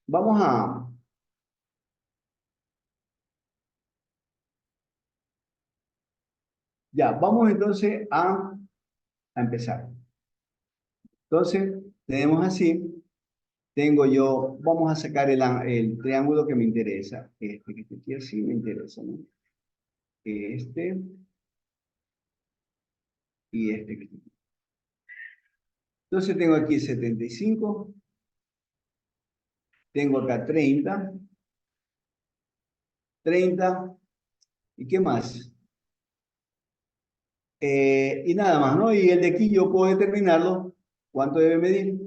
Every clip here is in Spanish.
Vamos a, ya, vamos entonces a empezar. Entonces, tenemos así, tengo yo, vamos a sacar el triángulo que me interesa. Este que está aquí así me interesa, ¿no? Este y este que está aquí. Entonces tengo aquí 75, tengo acá 30, 30, ¿y qué más? Y nada más, ¿no? Y el de aquí yo puedo determinarlo, ¿cuánto debe medir?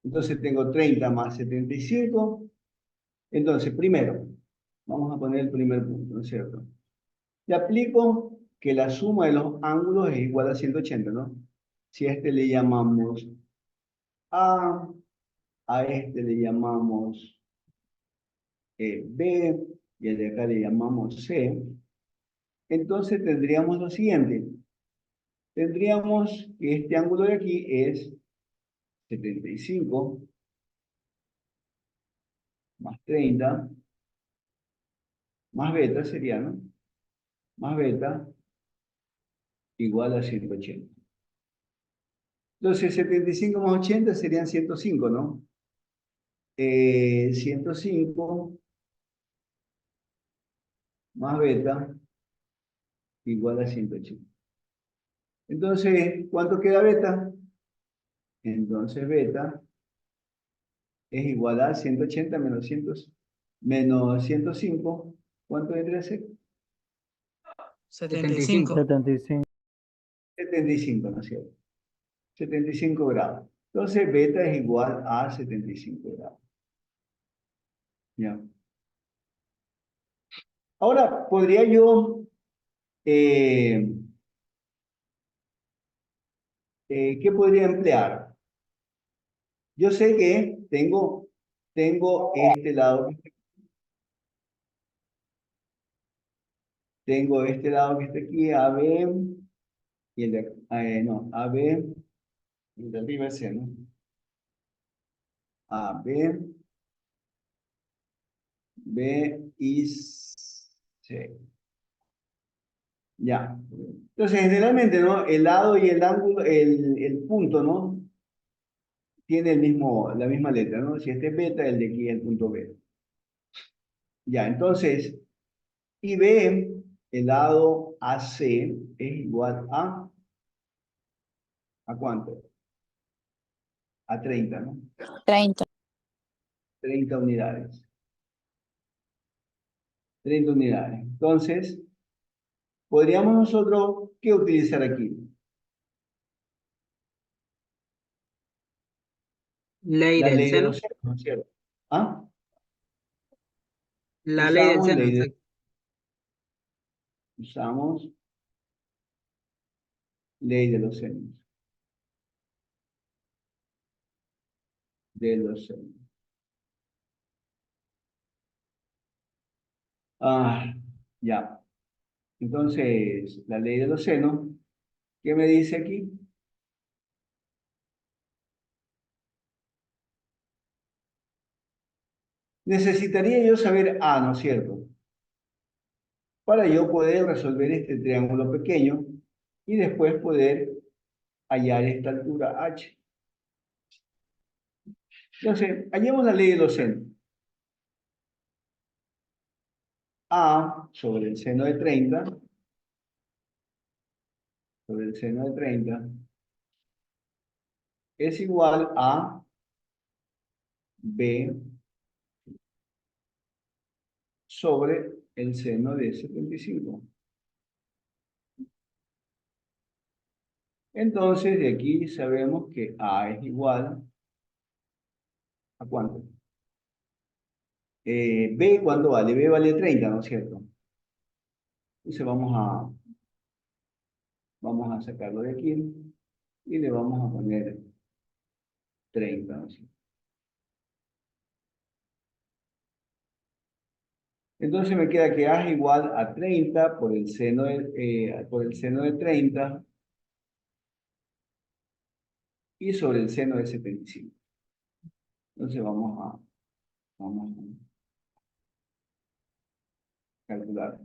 Entonces tengo 30 más 75. Entonces, primero, vamos a poner el primer punto, ¿no es cierto? Le aplico que la suma de los ángulos es igual a 180, ¿no? Si a este le llamamos A, a este le llamamos B, y al de acá le llamamos C, entonces tendríamos lo siguiente. Tendríamos que este ángulo de aquí es 75 más 30, más beta sería, ¿no? Más beta igual a 180. Entonces, 75 más 80 serían 105, ¿no? 105 más beta igual a 180. Entonces, ¿cuánto queda beta? Entonces, beta es igual a 180 menos 100, menos 105. ¿Cuánto vendría a ser? 75. 75. 75, ¿no es cierto? 75 grados. Entonces, beta es igual a 75 grados. ¿Ya? Ahora, podría yo, ¿qué podría emplear? Yo sé que tengo este lado, tengo este lado que está aquí, AB, y el de, no, AB, y el de arriba es C, ¿no? AB, B y C. Ya. Entonces, generalmente, ¿no? El lado y el ángulo, el punto, ¿no? Tiene la misma letra, ¿no? Si este es beta, el de aquí es el punto B. Ya, entonces, y B, el lado AC es igual ¿a cuánto? A 30, ¿no? 30. 30 unidades. 30 unidades. Entonces, podríamos nosotros, ¿qué utilizar aquí? Ley La del ley de seno. los senos, ¿no es cierto? ¿Ah? La ley del Usamos seno. ley de, Exacto. usamos ley de los senos. De los senos. Ya. Entonces, la ley de los senos, ¿qué me dice aquí? Necesitaría yo saber A, ¿no es cierto? Para yo poder resolver este triángulo pequeño y después poder hallar esta altura H. Entonces, hallemos la ley de los senos. A sobre el seno de 30, sobre el seno de 30, es igual a B sobre el seno de 75. Entonces, de aquí sabemos que A es igual ¿a cuánto? B, ¿cuánto vale? B vale 30, ¿no es cierto? Entonces vamos a sacarlo de aquí y le vamos a poner 30, ¿no es cierto? Entonces me queda que A es igual a 30 por el seno de 30 y sobre el seno de 75. Entonces vamos a calcular.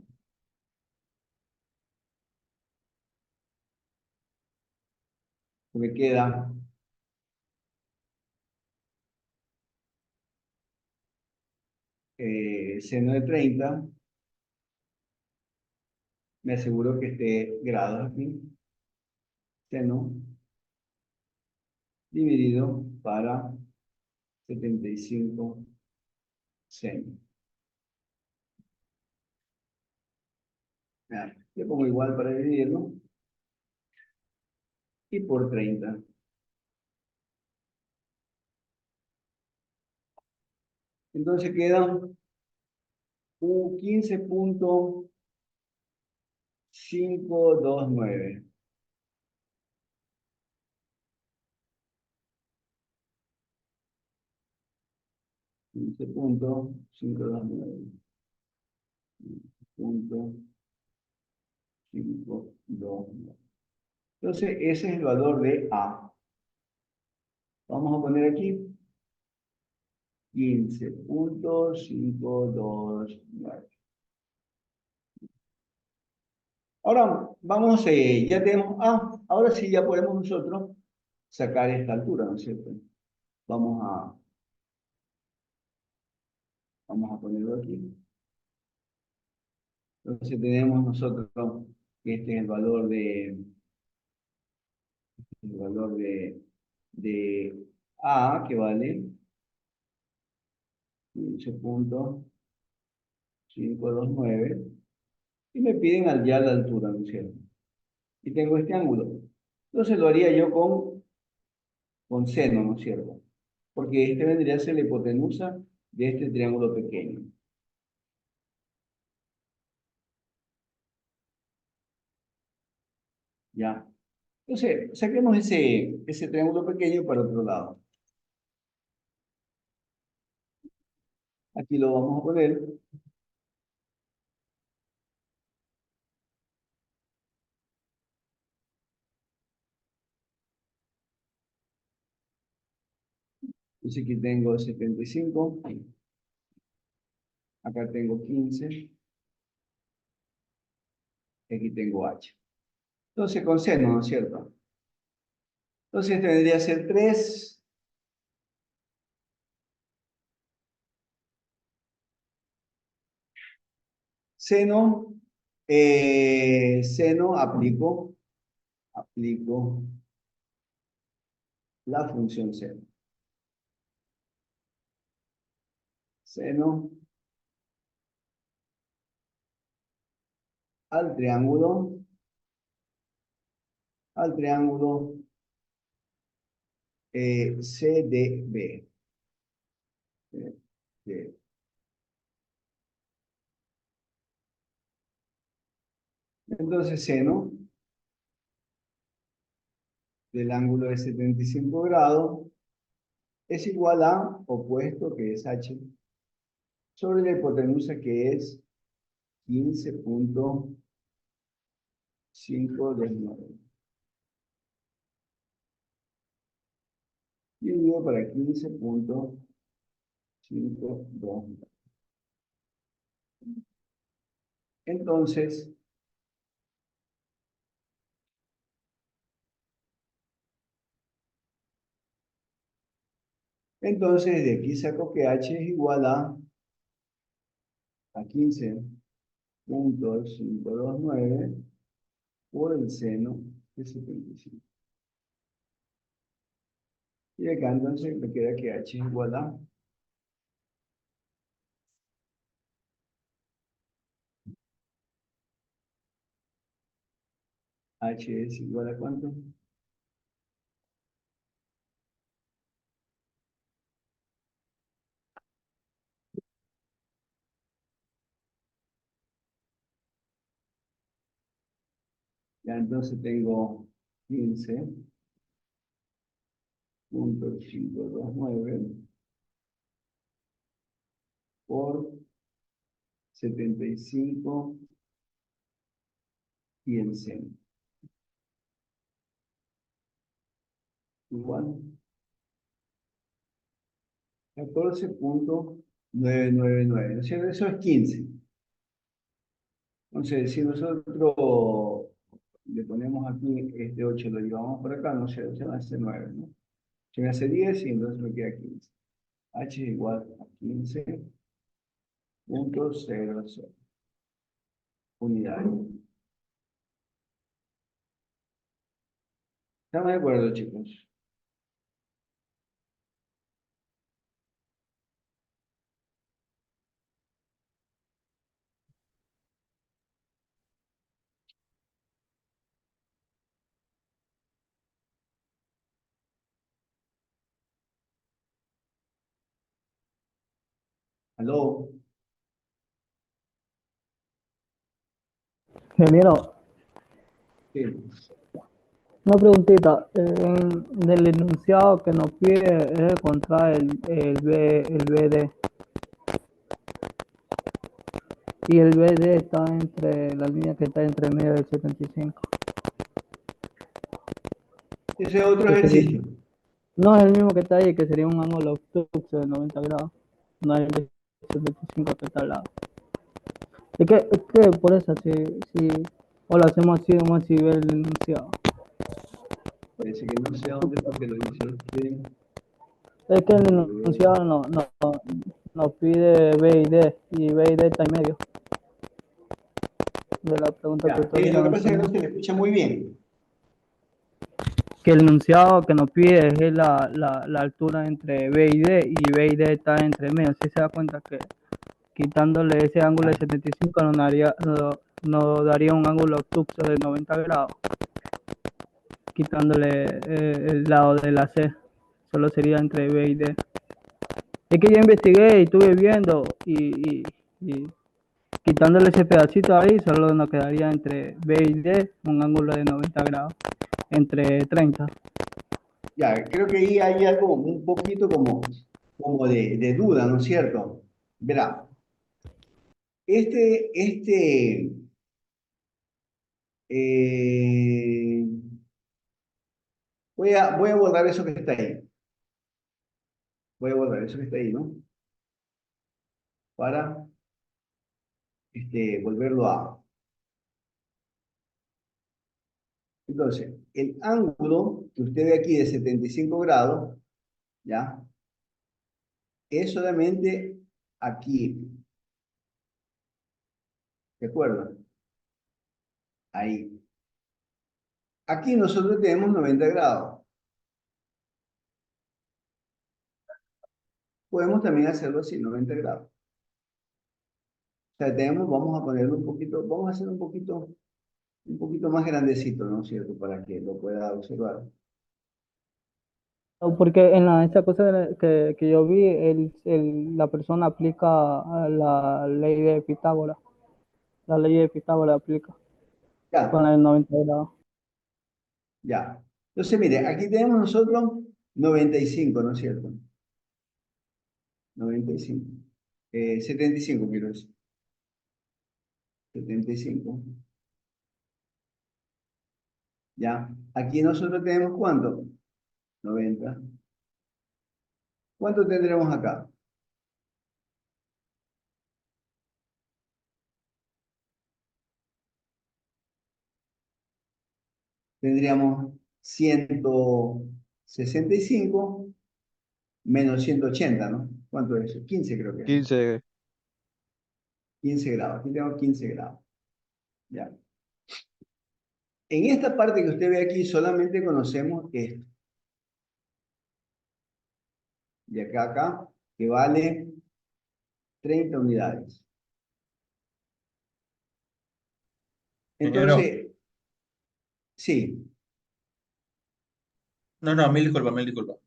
Me queda seno de 30. Me aseguro que esté grados aquí. Seno dividido para 75 seno. Le pongo igual para dividirlo. Y por 30. Entonces queda un 15.529. 15.529. Punto 529. Entonces, ese es el valor de A. Vamos a poner aquí 15.529. Ahora, vamos, ya tenemos A. Ahora sí ya podemos nosotros sacar esta altura, ¿no es cierto? Vamos a, vamos a ponerlo aquí. Entonces tenemos nosotros que este es el valor de A, que vale 15.529. Y me piden ya la altura, ¿no es cierto? Y tengo este ángulo. Entonces lo haría yo con seno, ¿no es cierto? Porque este vendría a ser la hipotenusa de este triángulo pequeño. ¿Ya? Entonces, saquemos ese triángulo pequeño para otro lado. Aquí lo vamos a poner. Entonces aquí tengo 75. Acá tengo 15. Y aquí tengo H. Entonces, con seno, ¿no es cierto? Entonces, este vendría a ser 3. Seno, seno, aplico la función seno. Seno al triángulo CDB. Eh, Entonces, seno del ángulo de 75 grados es igual a opuesto, que es H, sobre la hipotenusa, que es 15.529. Dividido para 15.529. Entonces, de aquí saco que H es igual a 15.529 por el seno de 75. Y acá entonces me queda que H es igual a H es igual a ¿cuánto? Ya entonces tengo 15.529 por 75 y el seno. Igual 14,999. ¿No es cierto? Eso es 15. Entonces, si nosotros le ponemos aquí este 8, lo llevamos por acá, no sé, se va a hacer 9, ¿no? Se me hace 10 y entonces me queda 15. H es igual a 15,00 unidades. ¿Estamos de acuerdo, chicos? ¿Aló? Ingeniero, Sí. una preguntita. Del enunciado que nos pide es encontrar el BD. Y el BD está entre la línea que está entre medio del 75. Ese es otro Que sería, ejercicio. no es el mismo que está ahí, que sería un ángulo obtuso de 90 grados. No es el de 75 que está al lado. Es que por eso, si o lo hacemos así, vamos a ver el enunciado. Parece que no sé a dónde porque lo dice usted. Es que el Déjame ver. enunciado nos pide B y D está en medio de la pregunta que Ya, estoy lo que pasa es que no haciendo. se le escucha muy bien. Que el enunciado que nos pide es la altura entre B y B y D está entre medio. Si se da cuenta que quitándole ese ángulo de Ya, 75 nos daría un ángulo obtuso de 90 grados, quitándole el lado de la C. Solo sería entre B y D. Es que yo investigué y estuve viendo y quitándole ese pedacito ahí, solo nos quedaría entre B y D un ángulo de 90 grados, entre 30. ya, creo que ahí hay algo un poquito como de duda, ¿no es cierto? Verá, eh, voy a borrar eso que está ahí. Voy a borrar eso que está ahí, ¿no? Para volverlo a. Entonces, el ángulo que usted ve aquí de 75 grados, ¿ya? Es solamente aquí, ¿de acuerdo? Ahí. Aquí nosotros tenemos 90 grados. Podemos también hacerlo así, 90 grados. O sea, vamos a ponerlo un poquito, vamos a hacer un poquito más grandecito, ¿no es cierto? Para que lo pueda observar. Porque en esta cosa que yo vi, la persona aplica la ley de Pitágoras. La ley de Pitágoras aplica con Ya, el 90 grados. ya. Entonces, mire, aquí tenemos nosotros 95, ¿no es cierto? 95. 75, quiero decir. 75. Ya. Aquí nosotros tenemos ¿cuánto? 90. ¿Cuánto tendremos acá? Tendríamos 165 menos 180, ¿no? ¿Cuánto es eso? 15 creo que es, ¿no? 15. 15 grados. Aquí tengo 15 grados. Ya. En esta parte que usted ve aquí solamente conocemos esto. De acá a acá, que vale 30 unidades. Ingeniero, Entonces, sí. no, no, mil disculpas, mil disculpas.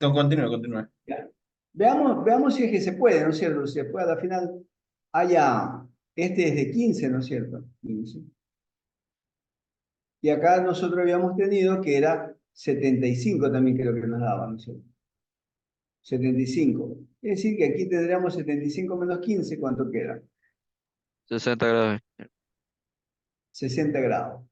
Continúe, continúe. Ya. Veamos si es que se puede, ¿no es cierto? Si se puede, al final haya, este es de 15, ¿no es cierto? 15. Y acá nosotros habíamos tenido que era 75 también creo que nos daba, ¿no es cierto? 75. Es decir, que aquí tendríamos 75 menos 15, ¿cuánto queda? 60 grados. 60 grados.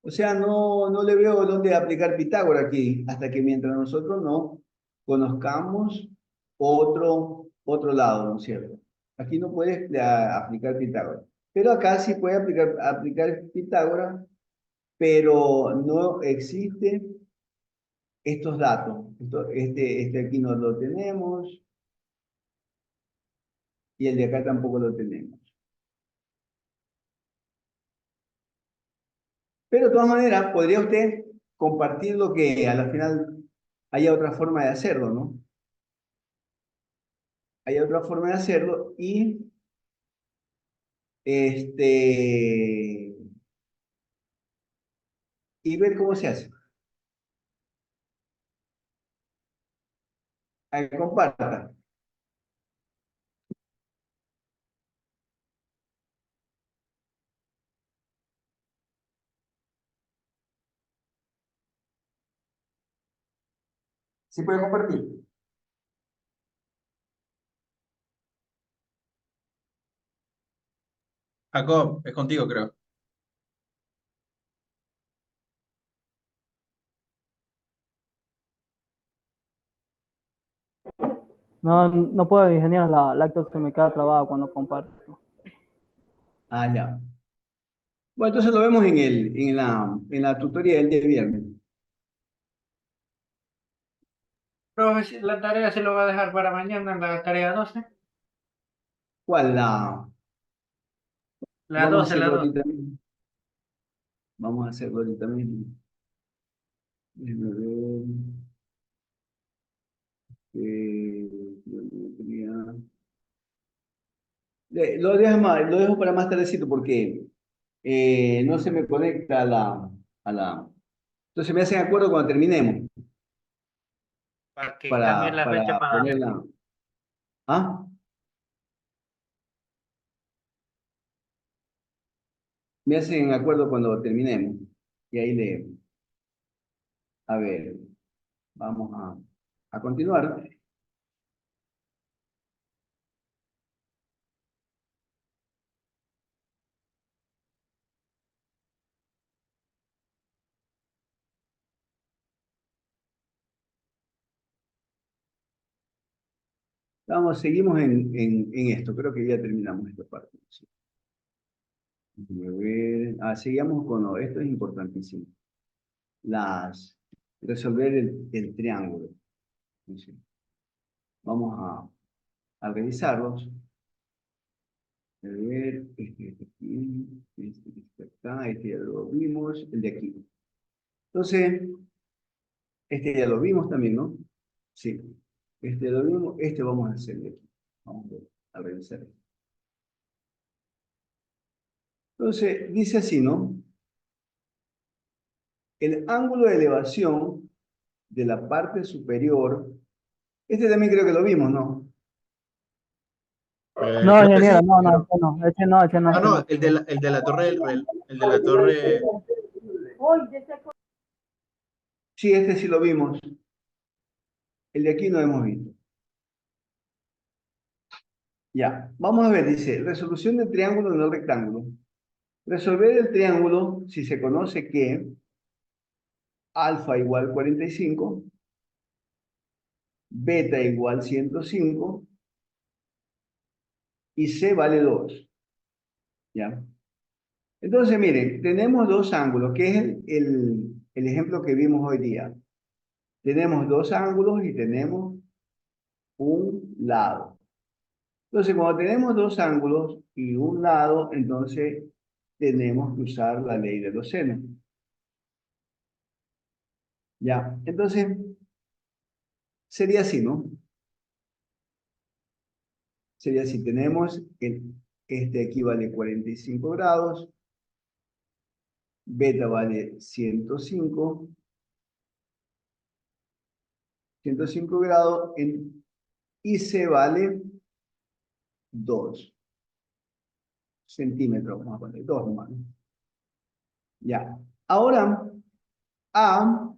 O sea, no le veo dónde aplicar Pitágoras aquí, hasta que mientras nosotros no conozcamos otro lado, ¿no es cierto? Aquí no puedes aplicar Pitágoras. Pero acá sí puede aplicar Pitágoras, pero no existen estos datos. Este aquí no lo tenemos y el de acá tampoco lo tenemos. Pero de todas maneras, podría usted compartir lo que a la final haya otra forma de hacerlo, ¿no? Hay otra forma de hacerlo este, y ver cómo se hace. Ahí comparta. ¿Sí puede compartir? Jacob, es contigo, creo. No, no puedo, ingeniero, la lacto se me queda trabada cuando comparto. Ah, ya. Bueno, entonces lo vemos en la tutoría del día viernes. Profe, la tarea se lo va a dejar para mañana, la tarea 12. ¿Cuál? La Vamos a 12, la hacerlo 12. ahorita mismo. Vamos a hacerlo ahorita mismo. Déjenme ver. Geometría. Lo dejo para más tardecito porque no se me conecta a la. Entonces me hacen acuerdo cuando terminemos Para que cambien para, la fecha para para... ponerla. ¿Ah? Me hacen acuerdo cuando terminemos. Y ahí a ver, vamos a continuar. Seguimos en esto. Creo que ya terminamos esta parte. Sí. Déjame ver. Seguimos esto es importantísimo. Resolver el triángulo. Sí. Vamos a revisarlos. A ver, este aquí, este acá, este ya lo vimos, el de aquí. Entonces, este ya lo vimos también, ¿no? Sí. Este lo vimos, este vamos a hacer de aquí. Vamos a revisar. Entonces, dice así, ¿no? El ángulo de elevación de la parte superior, este también creo que lo vimos, ¿no? No, Creo que sí. ingeniero, no, ese no, ese no, ese no, Ah, ese no, no. el de la torre el de la torre. Sí, este sí lo vimos. El de aquí no hemos visto. Ya, vamos a ver, dice, resolución del triángulo en el rectángulo. Resolver el triángulo si se conoce que alfa igual 45, beta igual 105 y c vale 2. ¿Ya? Entonces, miren, tenemos dos ángulos, que es el ejemplo que vimos hoy día. Tenemos dos ángulos y tenemos un lado. Entonces, cuando tenemos dos ángulos y un lado, entonces tenemos que usar la ley de los senos. ¿Ya? Entonces, sería así, ¿no? Sería así, tenemos este aquí vale 45 grados, beta vale 105 grados, y C vale 2 centímetros, vamos a poner 2 nomás, ¿no? Ya, ahora A,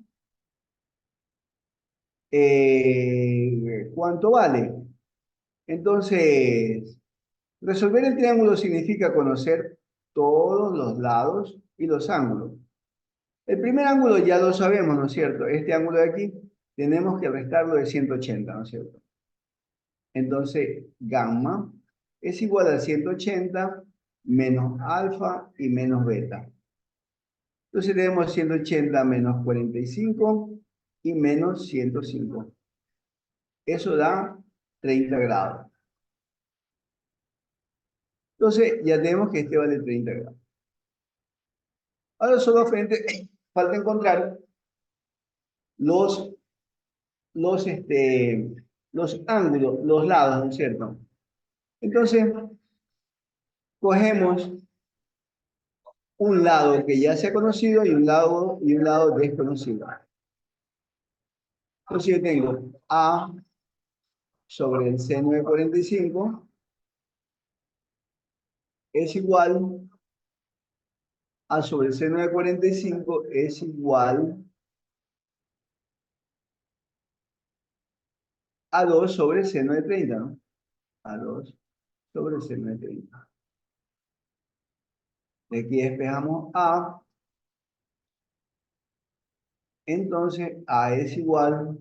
¿cuánto vale? Entonces, resolver el triángulo significa conocer todos los lados y los ángulos. El primer ángulo ya lo sabemos, ¿no es cierto? Este ángulo de aquí, tenemos que restarlo de 180, ¿no es cierto? Entonces, gamma es igual a 180 menos alfa y menos beta. Entonces tenemos 180 menos 45 y menos 105. Eso da 30 grados. Entonces ya tenemos que este vale 30 grados. Ahora solo falta encontrar los, los, los ángulos, los lados, ¿no es cierto? Entonces, cogemos un lado que ya se ha conocido y un lado desconocido. Entonces yo tengo A sobre el seno de 45 es igual a sobre el seno de 45 es igual a 2 sobre el seno de 30, ¿no? A 2 sobre el seno de 30. De aquí despejamos A. Entonces A es igual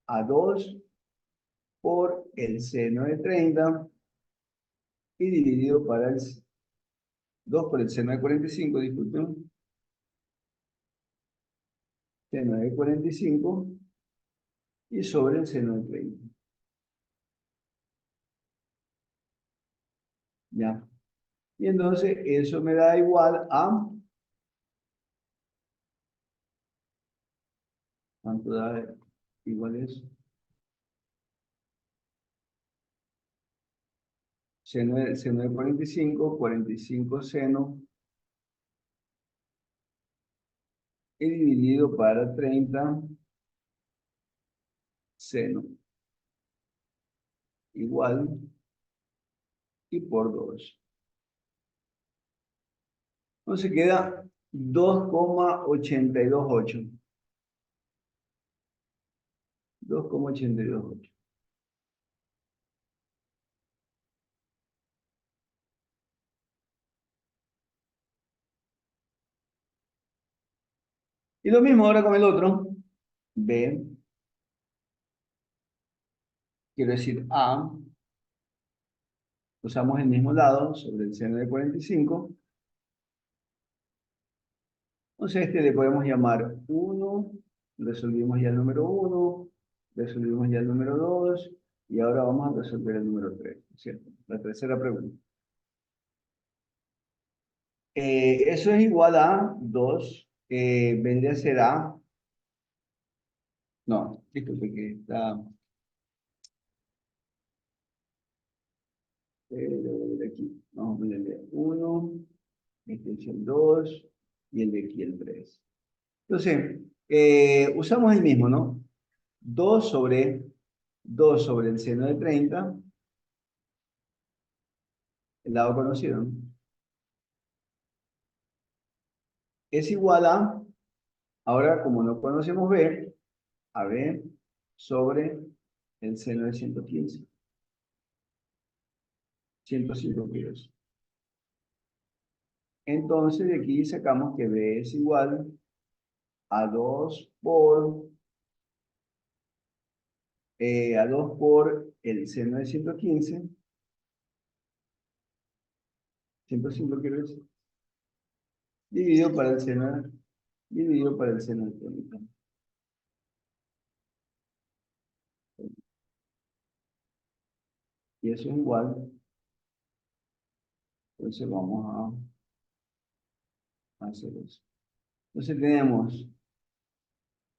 a 2 por el seno de 30 y dividido para el 2 por el seno de 45, disculpen. Seno de 45 y sobre el seno de 30. ¿Ya? Y entonces eso me da igual a... ¿Cuánto da igual eso? Seno de 45, 45 seno y dividido para 30 seno igual y por 2. Entonces queda 2,828. 2,828. Y lo mismo ahora con el otro. B. Quiero decir A. Usamos el mismo lado sobre el seno de 45. Entonces este le podemos llamar 1. Resolvimos ya el número 1. Resolvimos ya el número 2. Y ahora vamos a resolver el número 3. ¿Cierto? La tercera pregunta. Eso es igual a 2. Vendría a ser A. No, disculpe que está... de aquí. Vamos a ponerle 1. Este es el 2. Y el de aquí el 3. Entonces, usamos el mismo, ¿no? 2 sobre el seno de 30, el lado conocido, ¿no? Es igual a, ahora como no conocemos B, a B sobre el seno de 115. 105 kilos. Entonces de aquí sacamos que B es igual a 2 por el seno de 115. 105 kilos. Dividido para el seno de 30. Y eso es igual. Entonces vamos a hacer eso. Entonces tenemos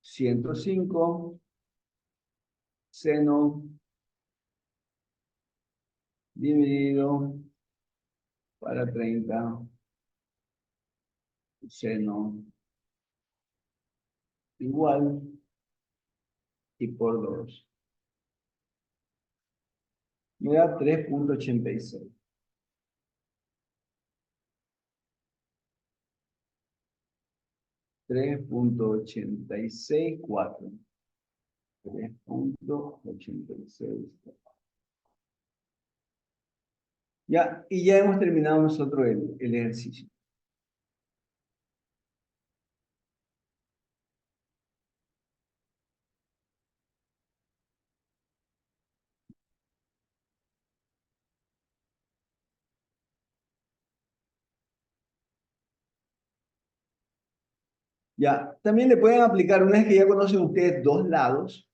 105 seno dividido para 30 seno igual y por 2. Me da 3,86. 3,864. 3,86. Ya, y ya hemos terminado nosotros el ejercicio. Ya, también le pueden aplicar, una vez que ya conocen ustedes dos lados,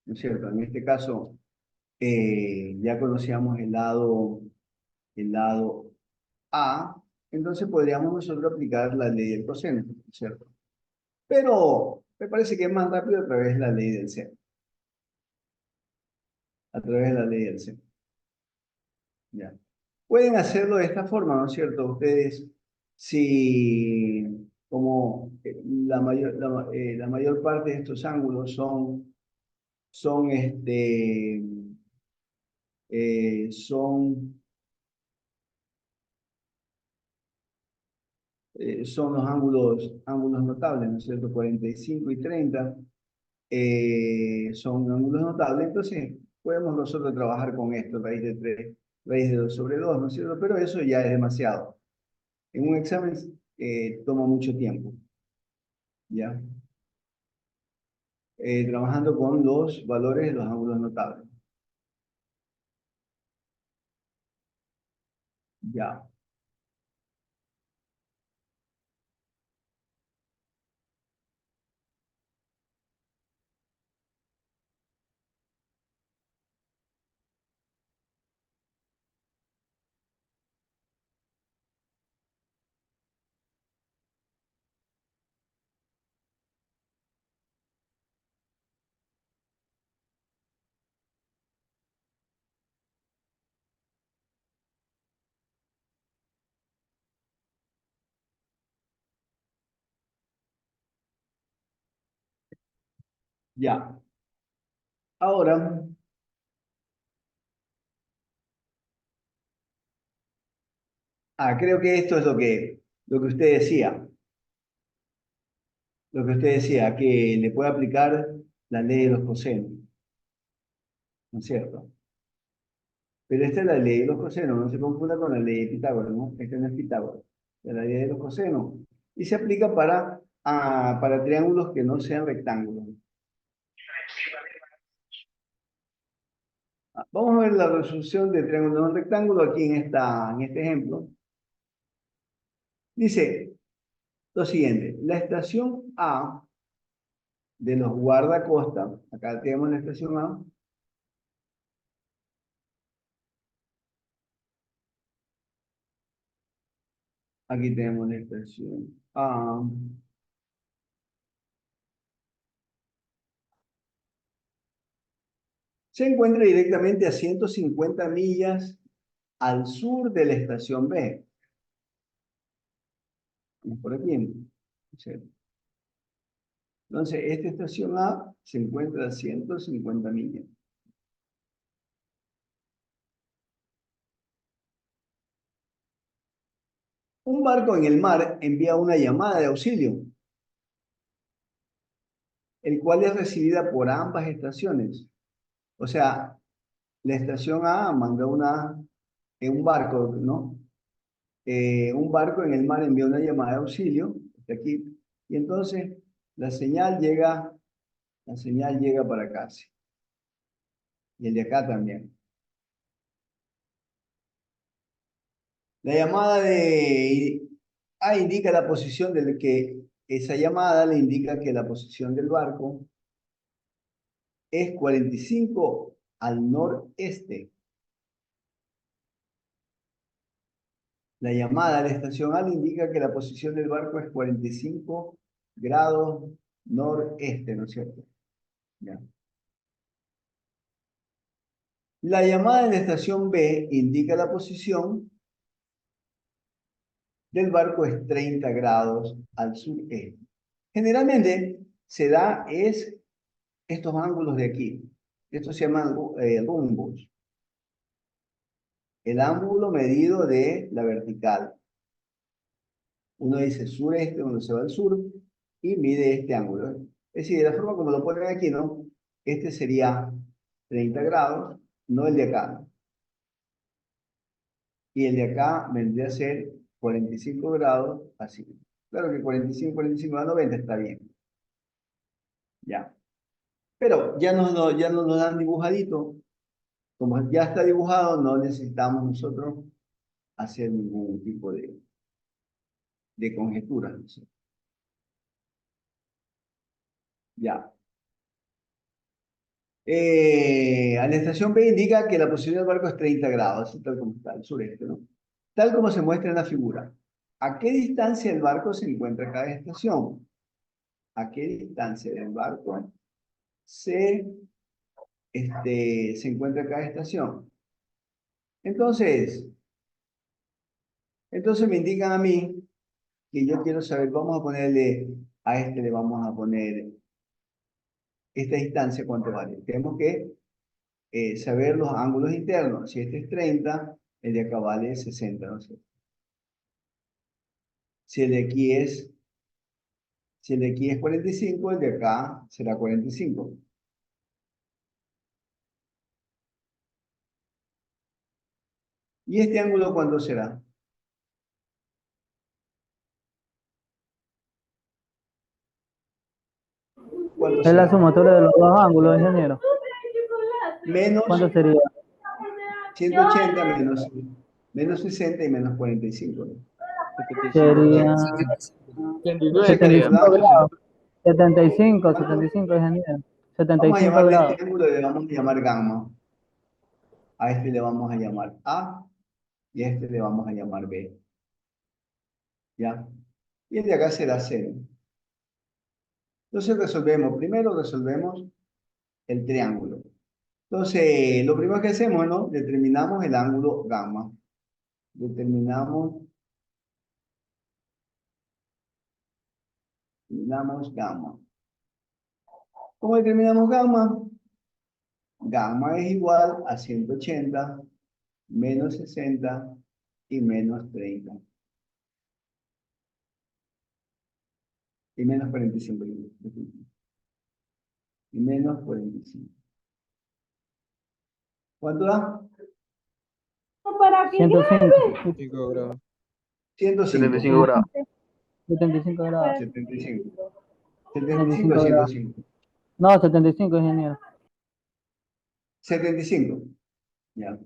¿no es cierto? En este caso, ya conocíamos el lado A, entonces podríamos nosotros aplicar la ley del coseno, ¿no es cierto? Pero me parece que es más rápido a través de la ley del seno. A través de la ley del seno. Ya. Pueden hacerlo de esta forma, ¿no es cierto? Ustedes, si como la mayor parte de estos ángulos son, son los ángulos notables, ¿no es cierto? 45 y 30 son ángulos notables, entonces podemos nosotros trabajar con esto, raíz de 3, raíz de 2 sobre 2, ¿no es cierto? Pero eso ya es demasiado. En un examen toma mucho tiempo, ¿ya? Trabajando con los valores de los ángulos notables. Ya. Ya. Ahora, creo que esto es lo que usted decía. Lo que usted decía, que le puede aplicar la ley de los cosenos, ¿no es cierto? Pero esta es la ley de los cosenos, no se confunda con la ley de Pitágoras, ¿no? Esta no es Pitágoras, es la ley de los cosenos. Y se aplica para triángulos que no sean rectángulos. Vamos a ver la resolución de triángulo no rectángulo aquí en este ejemplo. Dice lo siguiente, la estación A de los guardacostas, acá tenemos la estación A, aquí tenemos la estación A, se encuentra directamente a 150 millas al sur de la estación B. Por aquí. ¿Sí? Entonces, esta estación A se encuentra a 150 millas. Un barco en el mar envía una llamada de auxilio, el cual es recibida por ambas estaciones. O sea, la estación A mandó un barco, ¿no? Un barco en el mar envía una llamada de auxilio, de aquí, y entonces la señal llega para acá, sí, y el de acá también. La llamada de A indica la posición esa llamada le indica que la posición del barco es 45 al noreste. La llamada a la estación A le indica que la posición del barco es 45 grados noreste, ¿no es cierto? Ya. La llamada en la estación B indica la posición del barco es 30 grados al sureste. Generalmente se da estos ángulos de aquí. Estos se llaman rumbos. El ángulo medido de la vertical. Uno dice sureste, uno se va al sur y mide este ángulo. Es decir, de la forma como lo ponen aquí, ¿no? Este sería 30 grados, no el de acá. Y el de acá vendría a ser 45 grados, así. Claro que 45 a 90 está bien. Ya. Pero ya nos lo dan dibujadito. Como ya está dibujado, no necesitamos nosotros hacer ningún tipo de conjetura, ¿no? Ya. A la estación B indica que la posición del barco es 30 grados, así tal como está, al sureste, ¿no? Tal como se muestra en la figura. ¿A qué distancia el barco se encuentra cada estación? ¿A qué distancia del barco se encuentra cada estación? Entonces, me indican a mí que yo quiero saber, vamos a ponerle, a este le vamos a poner esta distancia, ¿cuánto vale? Tenemos que saber los ángulos internos. Si este es 30, el de acá vale 60, no sé. Si el de aquí es, si el de aquí es 45, el de acá será 45. ¿Y este ángulo cuánto será? ¿Cuánto Es la será? sumatoria de los dos ángulos, ingeniero. Menos ¿Cuánto sería? 180 menos 60 y menos 45, ¿no? 75 Sería grados. 79 ¿Cuánto sería. 75 da? grados. 75, ¿Cuánto? 75, ingeniero. Vamos a 75 llamarle a grados. este ángulo, le vamos a llamar gamma. A este le vamos a llamar A y a este le vamos a llamar B. ¿Ya? Y el de acá será 0. Entonces resolvemos, primero resolvemos el triángulo. Entonces, lo primero que hacemos, ¿no? Determinamos el ángulo gamma. Determinamos gamma. ¿Cómo determinamos gamma? Gamma es igual a 180 menos 60 y menos 30. Y menos 45. Y menos 45. ¿Cuánto da? 105. 5 grados. 105. 75 grados. 75 grados. 75. 75 o 75 grados. 105. No, 75, ingeniero. 75. Ya.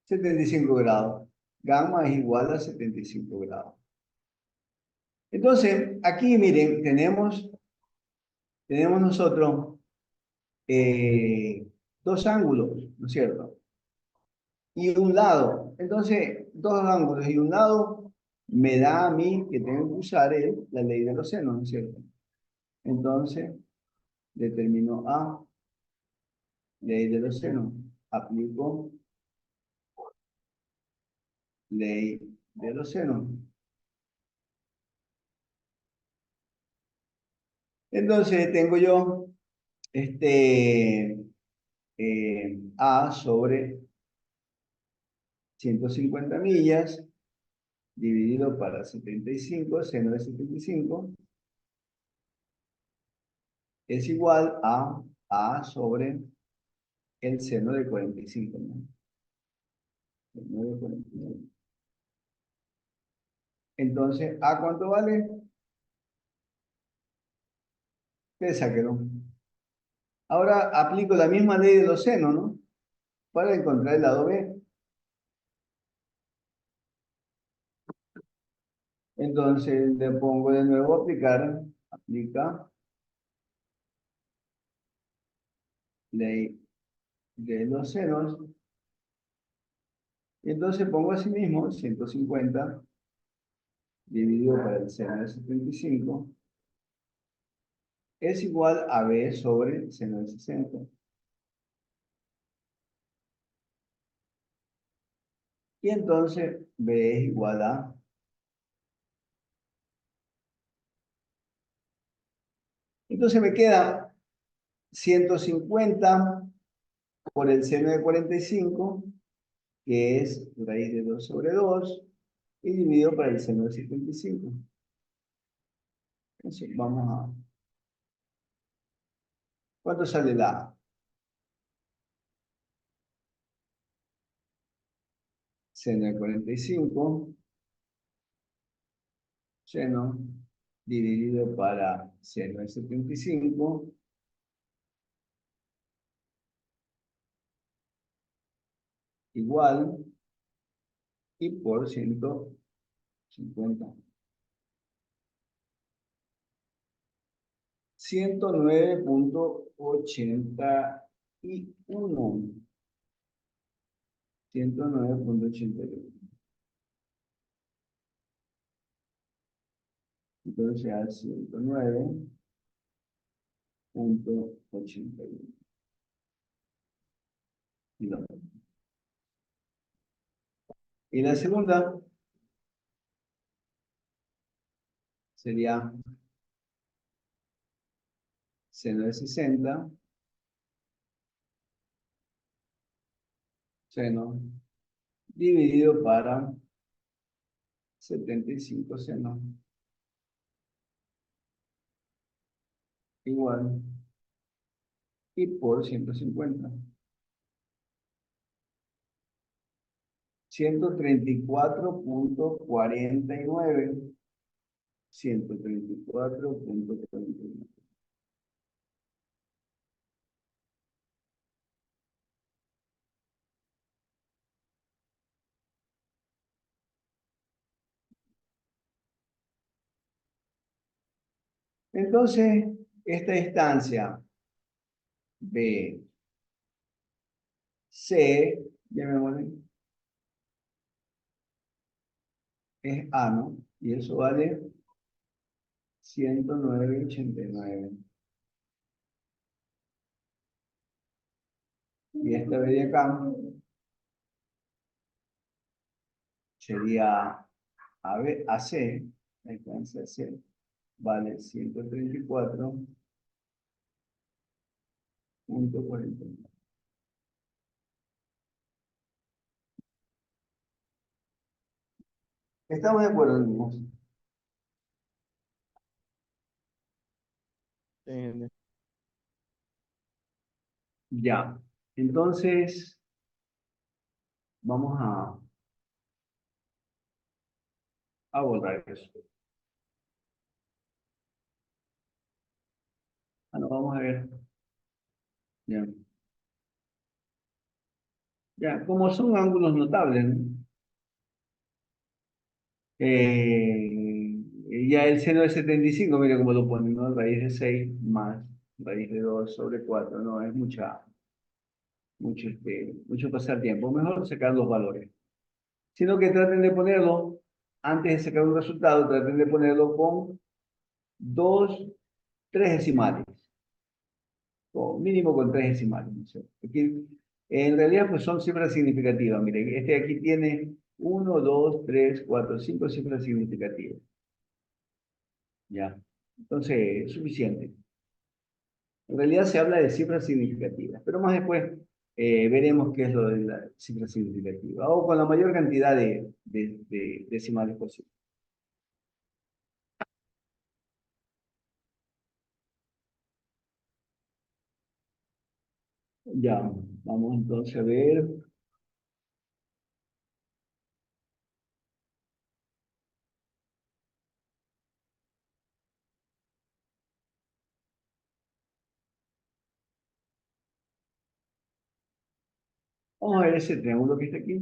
75 grados. Gamma es igual a 75 grados. Entonces, aquí miren, tenemos nosotros dos ángulos, ¿no es cierto? Y un lado. Entonces, dos ángulos y un lado me da a mí que tengo que usar la ley de los senos, ¿no es cierto? Entonces, determino A, ley de los senos. Aplico ley de los senos. Entonces, tengo yo A sobre 150 millas dividido para 75, seno de 75, es igual a A sobre el seno de 45, ¿no? Seno de 45. Entonces, ¿A cuánto vale? Sáquelo. Ahora aplico la misma ley de los senos, ¿no? Para encontrar el lado B. Entonces, le pongo de nuevo aplicar, aplica ley de los senos. Y entonces pongo así mismo 150 dividido por el seno de 75 es igual a B sobre seno de 60. Y entonces B es igual a, entonces me queda 150 por el seno de 45, que es raíz de 2 sobre 2, y dividido por el seno de 75. Entonces vamos a, ¿cuánto sale la A? Seno de 45, seno dividido para seno de 75, igual, y por 150. 109.81. 109.81. Entonces a 109.81. Y la segunda sería seno de 60, seno dividido para 75 seno igual y por 150. 134.49. 134.49. Entonces, esta distancia B, C, llamémosle, es A, ¿no? Y eso vale 109.89. Y esta B de acá sería AB, AC, la distancia C, vale 134.49. ¿Estamos de acuerdo, niños? Sí. Ya. Entonces, vamos a borrar eso. Ah, no, vamos a ver. Ya. Ya, como son ángulos notables, ¿no? Ya el seno de 75, mire cómo lo ponen, ¿no? Raíz de 6 más raíz de 2 sobre 4, no, es mucho pasar tiempo. Mejor sacar los valores. Sino que traten de ponerlo, antes de sacar un resultado, traten de ponerlo con 3 decimales. O mínimo con 3 decimales. ¿No sé? Porque en realidad pues son cifras significativas. Miren, este de aquí tiene 1, 2, 3, 4, 5 cifras significativas. Ya. Entonces, es suficiente. En realidad se habla de cifras significativas, pero más después veremos qué es lo de la cifra significativa, o con la mayor cantidad de decimales posible. Ya, vamos entonces a ver. Vamos a ver ese triángulo que está aquí.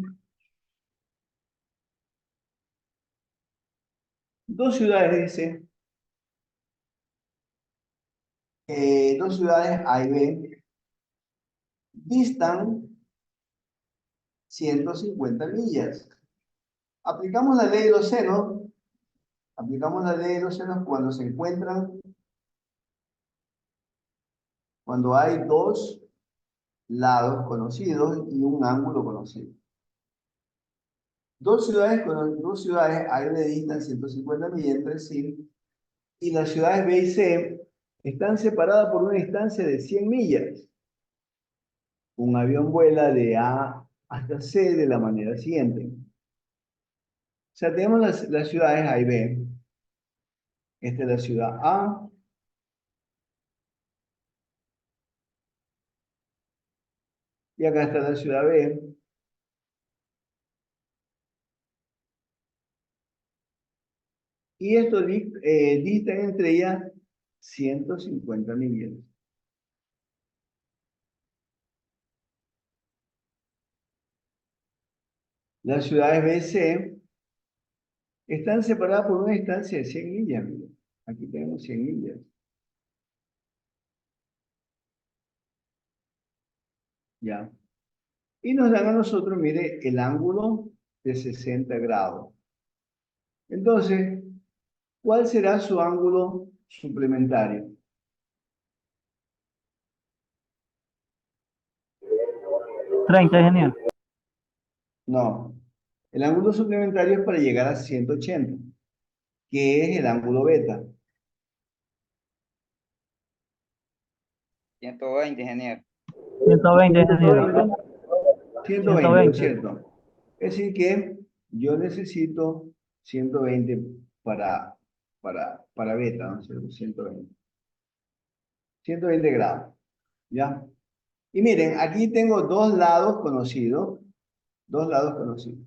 Dos ciudades, dice. Dos ciudades A y B distan 150 millas. Aplicamos la ley de los senos. Aplicamos la ley de los senos cuando se encuentran, cuando hay dos lados conocidos y un ángulo conocido. Dos ciudades A y B distan 150 millas entre sí, y las ciudades B y C están separadas por una distancia de 100 millas. Un avión vuela de A hasta C de la manera siguiente. O sea, tenemos las ciudades A y B. Esta es la ciudad A. Y acá está la ciudad B. Y esto distan entre ellas 150 millas. Las ciudades B y C están separadas por una distancia de 100 millas. Miren. Aquí tenemos 100 millas. ¿ya? Y nos dan a nosotros, mire, el ángulo de 60 grados. Entonces, ¿cuál será su ángulo suplementario? 30, ingeniero. No. El ángulo suplementario es para llegar a 180, que es el ángulo beta. 120, ingeniero. 120, ingeniero. 120, ¿no es 120. cierto? Es decir que yo necesito 120 para beta, ¿no es cierto? 120. 120 grados, ¿ya? Y miren, aquí tengo dos lados conocidos. Dos lados conocidos.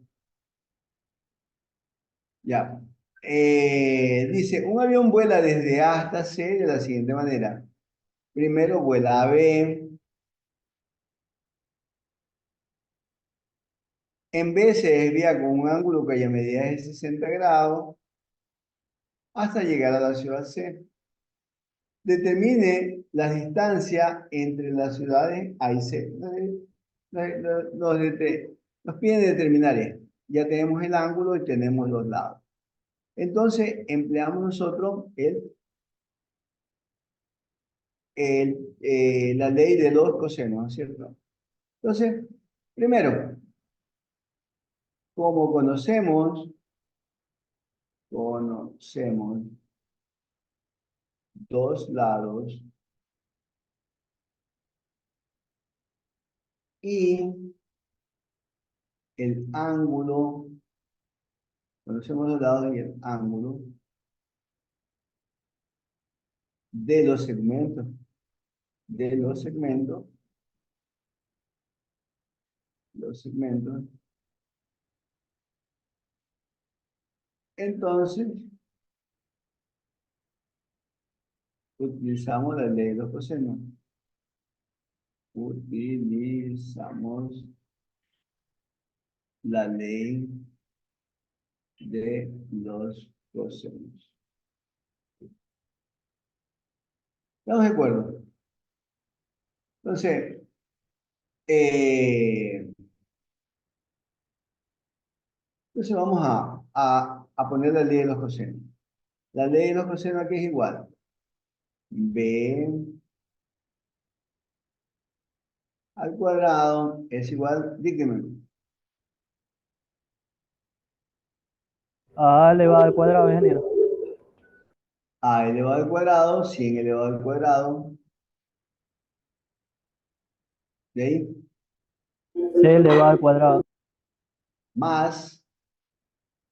Ya. Dice, un avión vuela desde A hasta C de la siguiente manera. Primero vuela a B. En B se desvía con un ángulo cuya medida es de 60 grados hasta llegar a la ciudad C. Determine la distancia entre las ciudades A y C. Nos piden determinar esto. Ya tenemos el ángulo y tenemos los lados. Entonces, empleamos nosotros la ley de los cosenos, ¿no es cierto? Entonces, primero, como conocemos dos lados y el ángulo, conocemos los lados y el ángulo de los segmentos, los segmentos, entonces utilizamos la ley de los cosenos. Utilizamos la ley de los cosenos. ¿Estamos de acuerdo? Entonces, vamos a poner la ley de los cosenos. La ley de los cosenos aquí es igual. B al cuadrado es igual, dígame, A elevado al cuadrado, ingeniero. A elevado al cuadrado, 100 elevado al cuadrado. ¿De ahí? C elevado al cuadrado. Más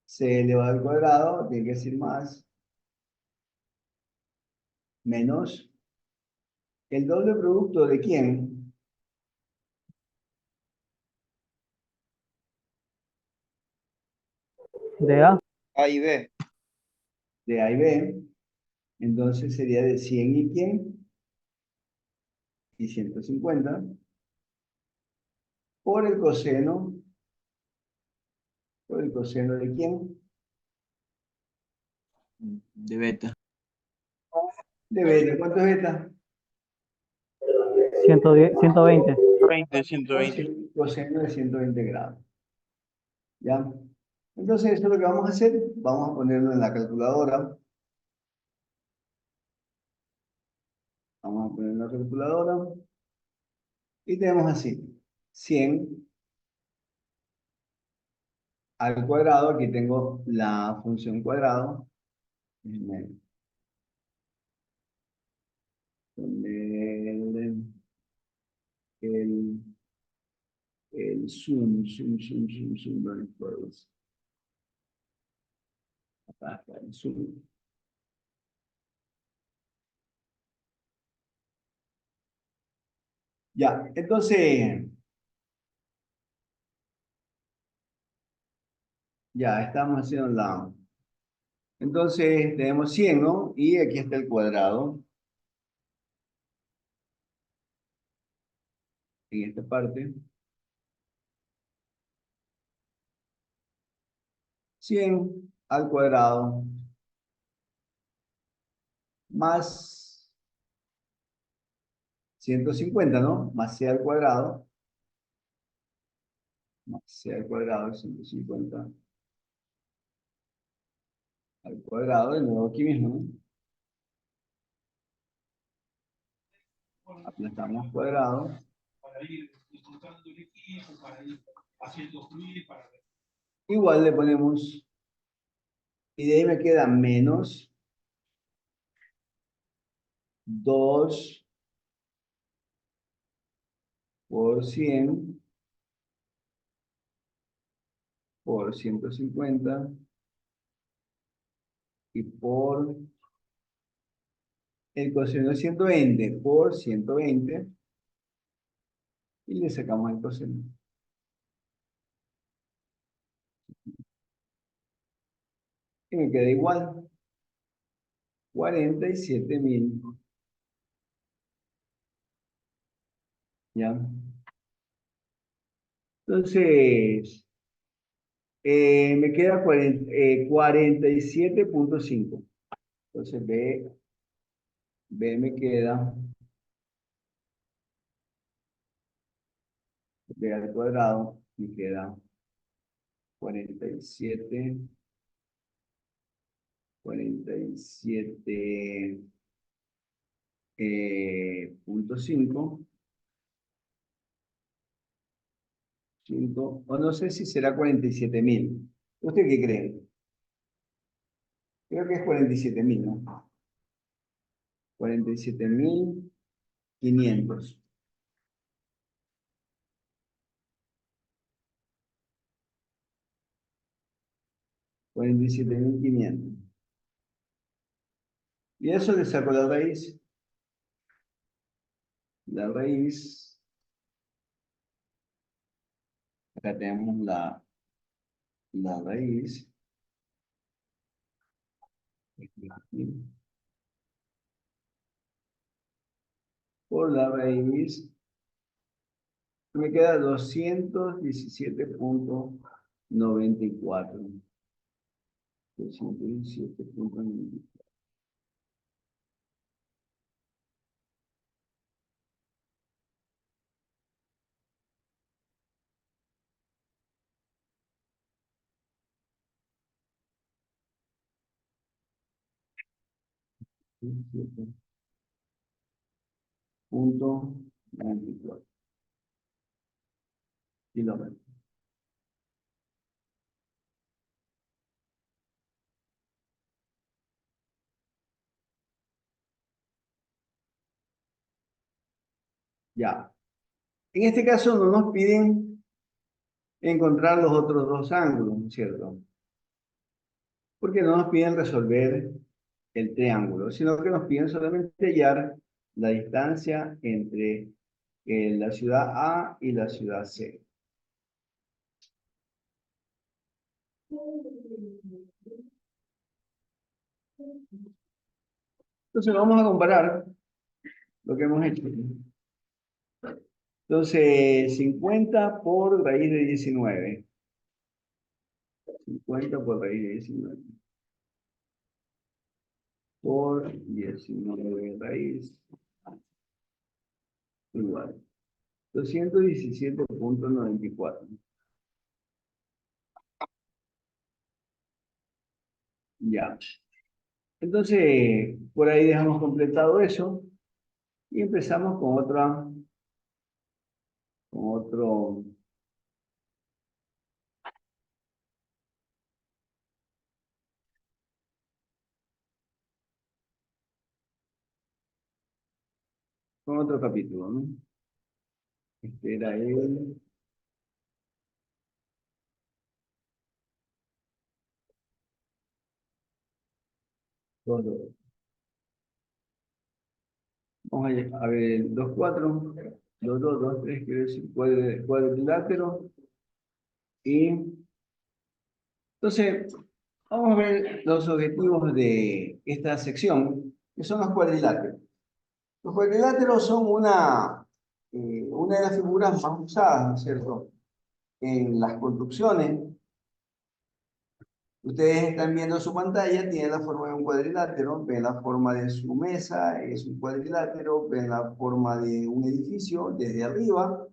C elevado al cuadrado, tiene que decir más, menos el doble producto de quién? De A. A y B. De A y B. Entonces sería de 100 y quién? Y 150. Por el coseno. ¿Por el coseno de quién? De beta. De beta. ¿Cuánto es beta? 110, 120. 120. Coseno de 120 grados. ¿Ya? Entonces, esto es lo que vamos a hacer. Vamos a ponerlo en la calculadora. Vamos a poner en la calculadora. Y tenemos así. 100 al cuadrado. Aquí tengo la función cuadrado. Déjenme poner el, zoom. ¿Dónde puedes? Acá está el zoom. Ya, entonces, ya estamos haciendo la. Entonces, tenemos 100, ¿no? Y aquí está el cuadrado. En esta parte. 100 al cuadrado más 150, ¿no? Más c al cuadrado más c al cuadrado de 150 al cuadrado, de nuevo aquí mismo, ¿no? Aplastamos cuadrado. Igual le ponemos, y de ahí me queda menos 2 por 100 por 150 y por el coseno de 120 por 120 y le sacamos el coseno. Y me queda igual. 47.000. ¿Ya? Entonces, me queda 47.5. Entonces, B me queda, B al cuadrado, me queda 47.5. O no sé si será 47.000. ¿Usted qué cree? Creo que es 47.000, ¿no? 47.500. $47.500. Y eso le saco la raíz. La raíz. Acá tenemos la raíz. Por la raíz. Me queda 217.94. 217.94. Punto 94 kilómetros. Ya. En este caso no nos piden encontrar los otros dos ángulos, ¿no es cierto? Porque no nos piden resolver el triángulo, sino que nos piden solamente hallar la distancia entre la ciudad A y la ciudad C. Entonces vamos a comparar lo que hemos hecho. Entonces, 50 por raíz de 19. 50 por raíz de 19. Por 19 raíz. Igual. 217.94. Ya. Entonces, por ahí dejamos completado eso. Y empezamos con otro capítulo, ¿no? Este era el... Vamos a ver el 2,4, 2,2, 2,3, quiere decir cuadrilátero. Y entonces, vamos a ver los objetivos de esta sección, que son los cuadriláteros. Los cuadriláteros son una de las figuras más usadas, ¿no es cierto?, en las construcciones. Ustedes están viendo su pantalla, tiene la forma de un cuadrilátero, ven la forma de su mesa, es un cuadrilátero, ven la forma de un edificio desde arriba,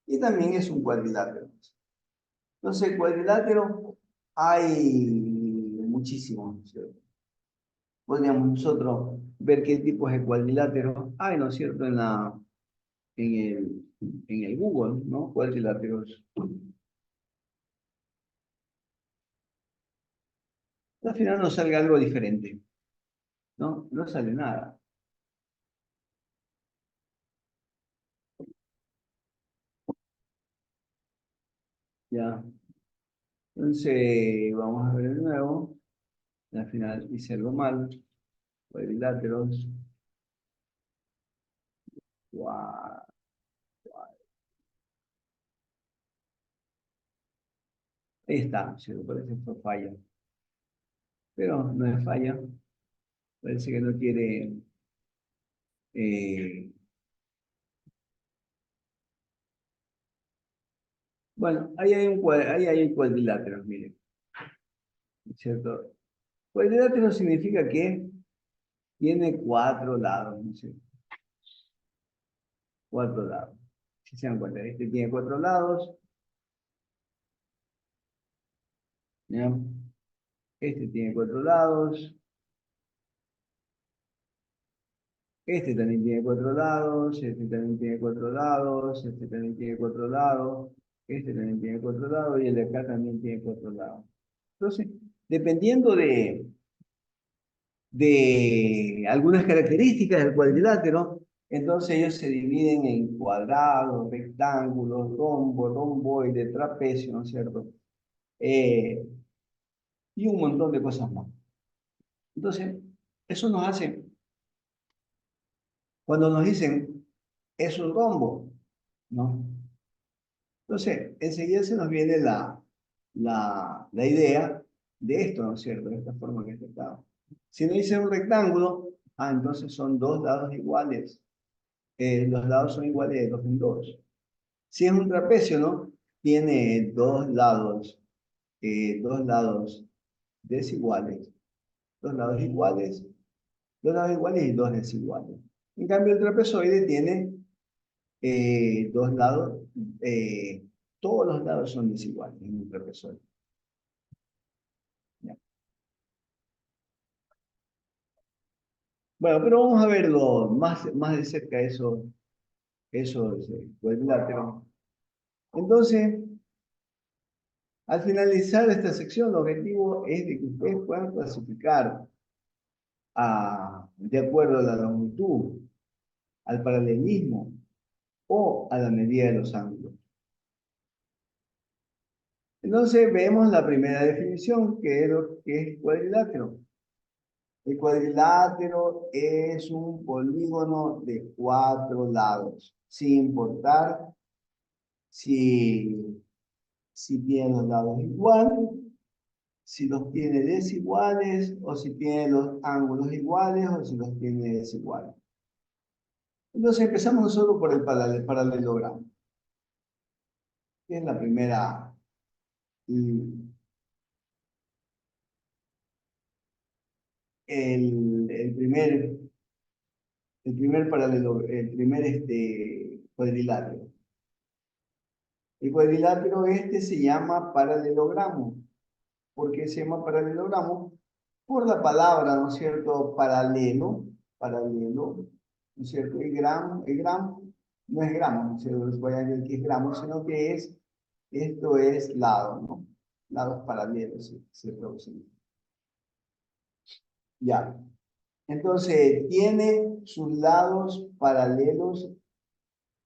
y también es un cuadrilátero. Entonces, cuadrilátero hay muchísimos, ¿no es cierto? Podríamos nosotros ver qué tipos de cuadriláteros hay, ¿no es cierto? En el Google, ¿no? Cuadriláteros. Al final nos salga algo diferente, ¿no? No sale nada. Ya. Entonces, vamos a ver de nuevo. Al final hice algo mal. Cuadriláteros. Guau. Ahí está, se parece que fue falla. Pero no es falla. Parece que no quiere. eh, Bueno, ahí hay cuadriláteros, miren. ¿Cierto? Cuadrilátero significa que tiene 4 lados, ¿no es cierto? 4 lados. Si se dan cuenta, este tiene 4 lados. ¿Ya? Este tiene 4 lados. Este también tiene 4 lados. Este también tiene 4 lados. Este también tiene 4 lados. Este también tiene 4 lados. Y el de acá también tiene 4 lados. Entonces, dependiendo de algunas características del cuadrilátero, entonces ellos se dividen en cuadrados, rectángulos, rombo, romboide, trapecio, ¿no es cierto? Y un montón de cosas más. Entonces, eso nos hace, cuando nos dicen, es un rombo, ¿no? Entonces, enseguida se nos viene la idea de esto, ¿no es cierto? De esta forma que está dado. Si nos dicen un rectángulo, entonces son 2 lados iguales. Los lados son iguales de 2 en 2. Si es un trapecio, ¿no? Tiene 2 lados desiguales. 2 lados iguales, 2 lados iguales y 2 desiguales. En cambio, el trapezoide tiene 2 lados, todos los lados son desiguales en un trapezoide. ¿Ya? Bueno, pero vamos a verlo más de cerca, esos cuadriláteros. Entonces, al finalizar esta sección, el objetivo es de que ustedes puedan clasificar de acuerdo a la longitud, al paralelismo o a la medida de los ángulos. Entonces vemos la primera definición, que es lo que es cuadrilátero. El cuadrilátero es un polígono de 4 lados, sin importar si tiene los lados iguales, si los tiene desiguales, o si tiene los ángulos iguales, o si los tiene desiguales. Entonces empezamos nosotros por el paralelogramo, que es la primera. El primer cuadrilátero. El cuadrilátero se llama paralelogramo. ¿Por qué se llama paralelogramo? Por la palabra, ¿no es cierto? Paralelo, ¿no es cierto? El gramo no es gramo, ¿no es cierto? Les voy a decir que es gramo, sino que esto es lado, ¿no? Lados paralelos, se traducen. Ya. Entonces, tiene sus lados paralelos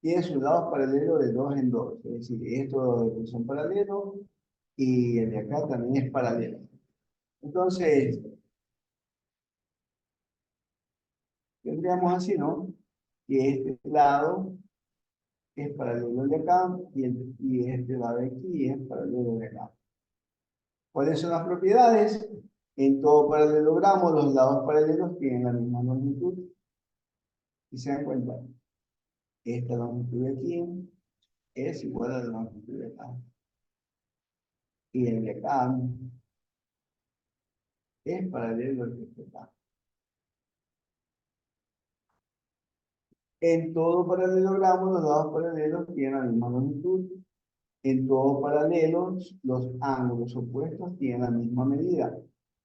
de 2 en 2. Es decir, estos son paralelos y el de acá también es paralelo. Entonces, tendríamos así, ¿no? Que este lado es paralelo al de acá y este lado de aquí es paralelo de acá. ¿Cuáles son las propiedades? En todo paralelogramo, los lados paralelos tienen la misma longitud. Si se dan cuenta, esta longitud de aquí es igual a la longitud de acá. Y el de acá es paralelo al que está acá. En todo paralelogramo, los lados paralelos tienen la misma longitud. en todos paralelos, los ángulos opuestos tienen la misma medida.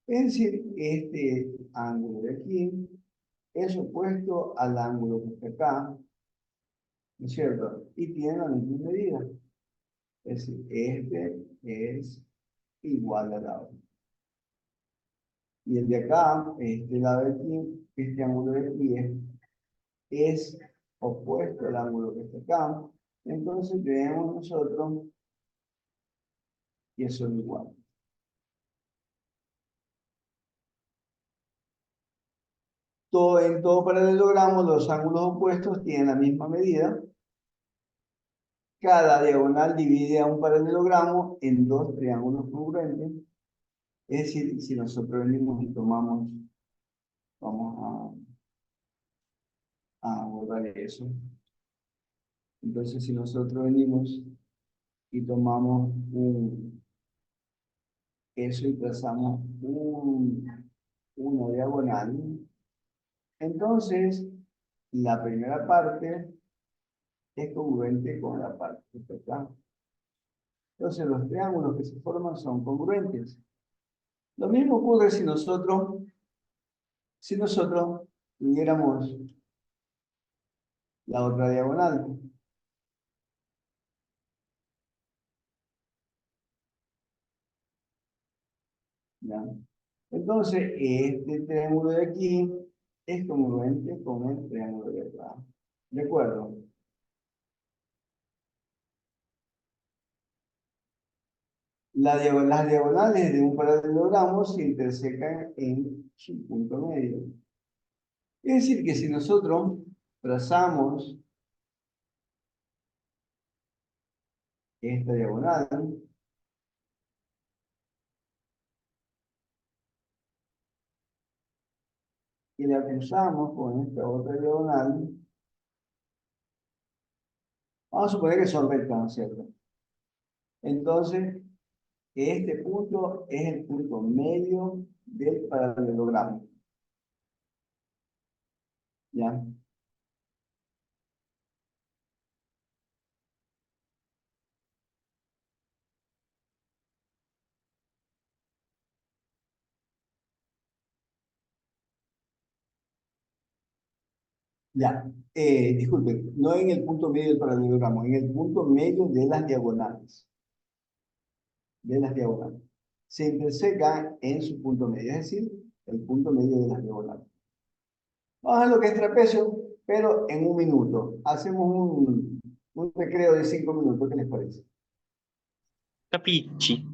Es decir, este ángulo de aquí es opuesto al ángulo que está acá, ¿no es cierto? Y tienen la misma medida. Es decir, este es igual al lado. Y el de acá, este lado de aquí, este ángulo de aquí es opuesto al ángulo que está acá. Entonces tenemos nosotros que son iguales. En todo paralelogramo, los ángulos opuestos tienen la misma medida. Cada diagonal divide a un paralelogramo en dos triángulos congruentes. Es decir, si nosotros venimos y tomamos, vamos a borrar eso. Entonces, si nosotros venimos y tomamos eso y trazamos una diagonal, entonces la primera parte es congruente con la parte que está acá. Entonces los triángulos que se forman son congruentes. Lo mismo ocurre si nosotros tuviéramos la otra diagonal. ¿Ya? Entonces, este triángulo de aquí es congruente con el triángulo de acá. ¿De acuerdo? Las diagonales de un paralelogramo se intersecan en su punto medio. Es decir, que si nosotros trazamos esta diagonal, y la cruzamos con esta otra diagonal, vamos a suponer que son rectas, ¿no es cierto? Entonces, este punto es el punto medio del paralelogramo. ¿Ya? Ya. Disculpen, no en el punto medio del paralelogramo, en el punto medio de las diagonales. De las diagonales. Se interseca en su punto medio, es decir, el punto medio de las diagonales. Vamos a ver lo que es trapecio, pero en un minuto. Hacemos un recreo de 5 minutos, ¿qué les parece? Capichi.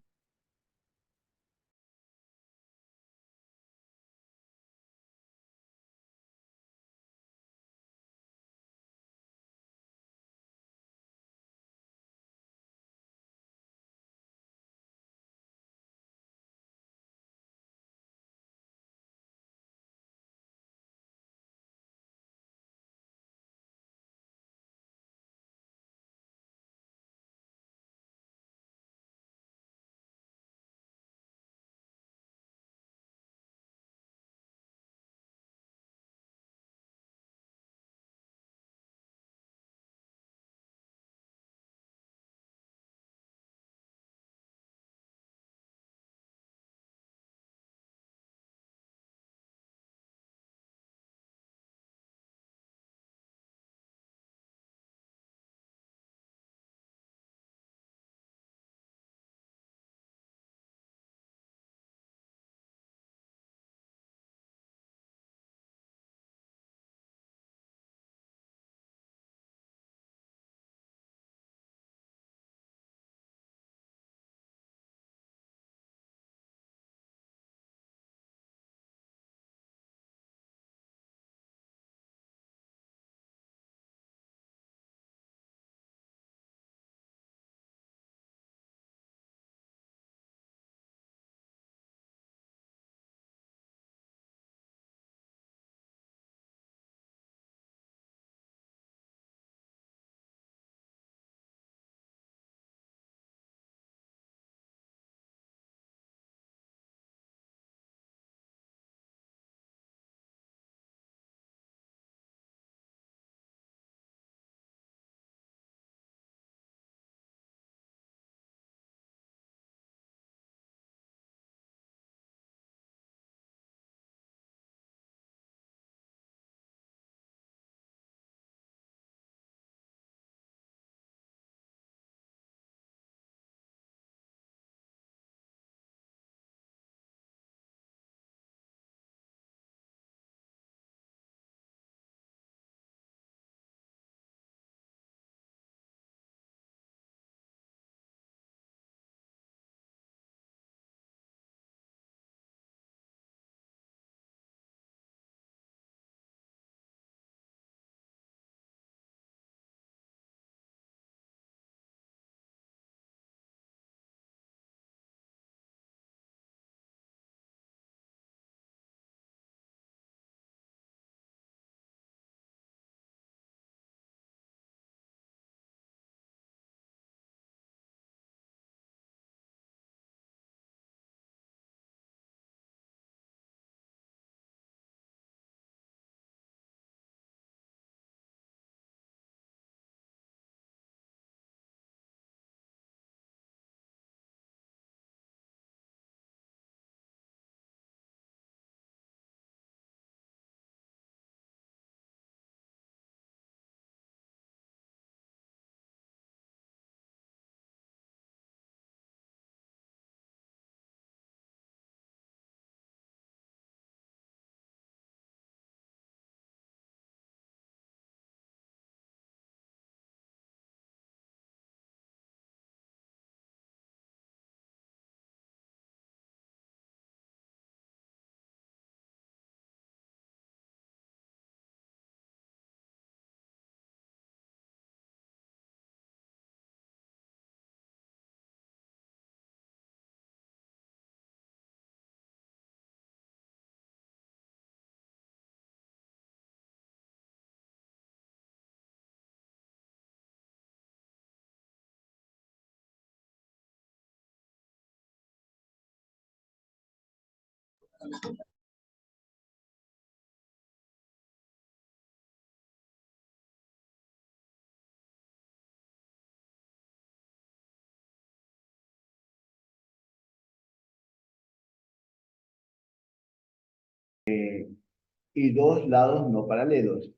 Y dos lados no paralelos.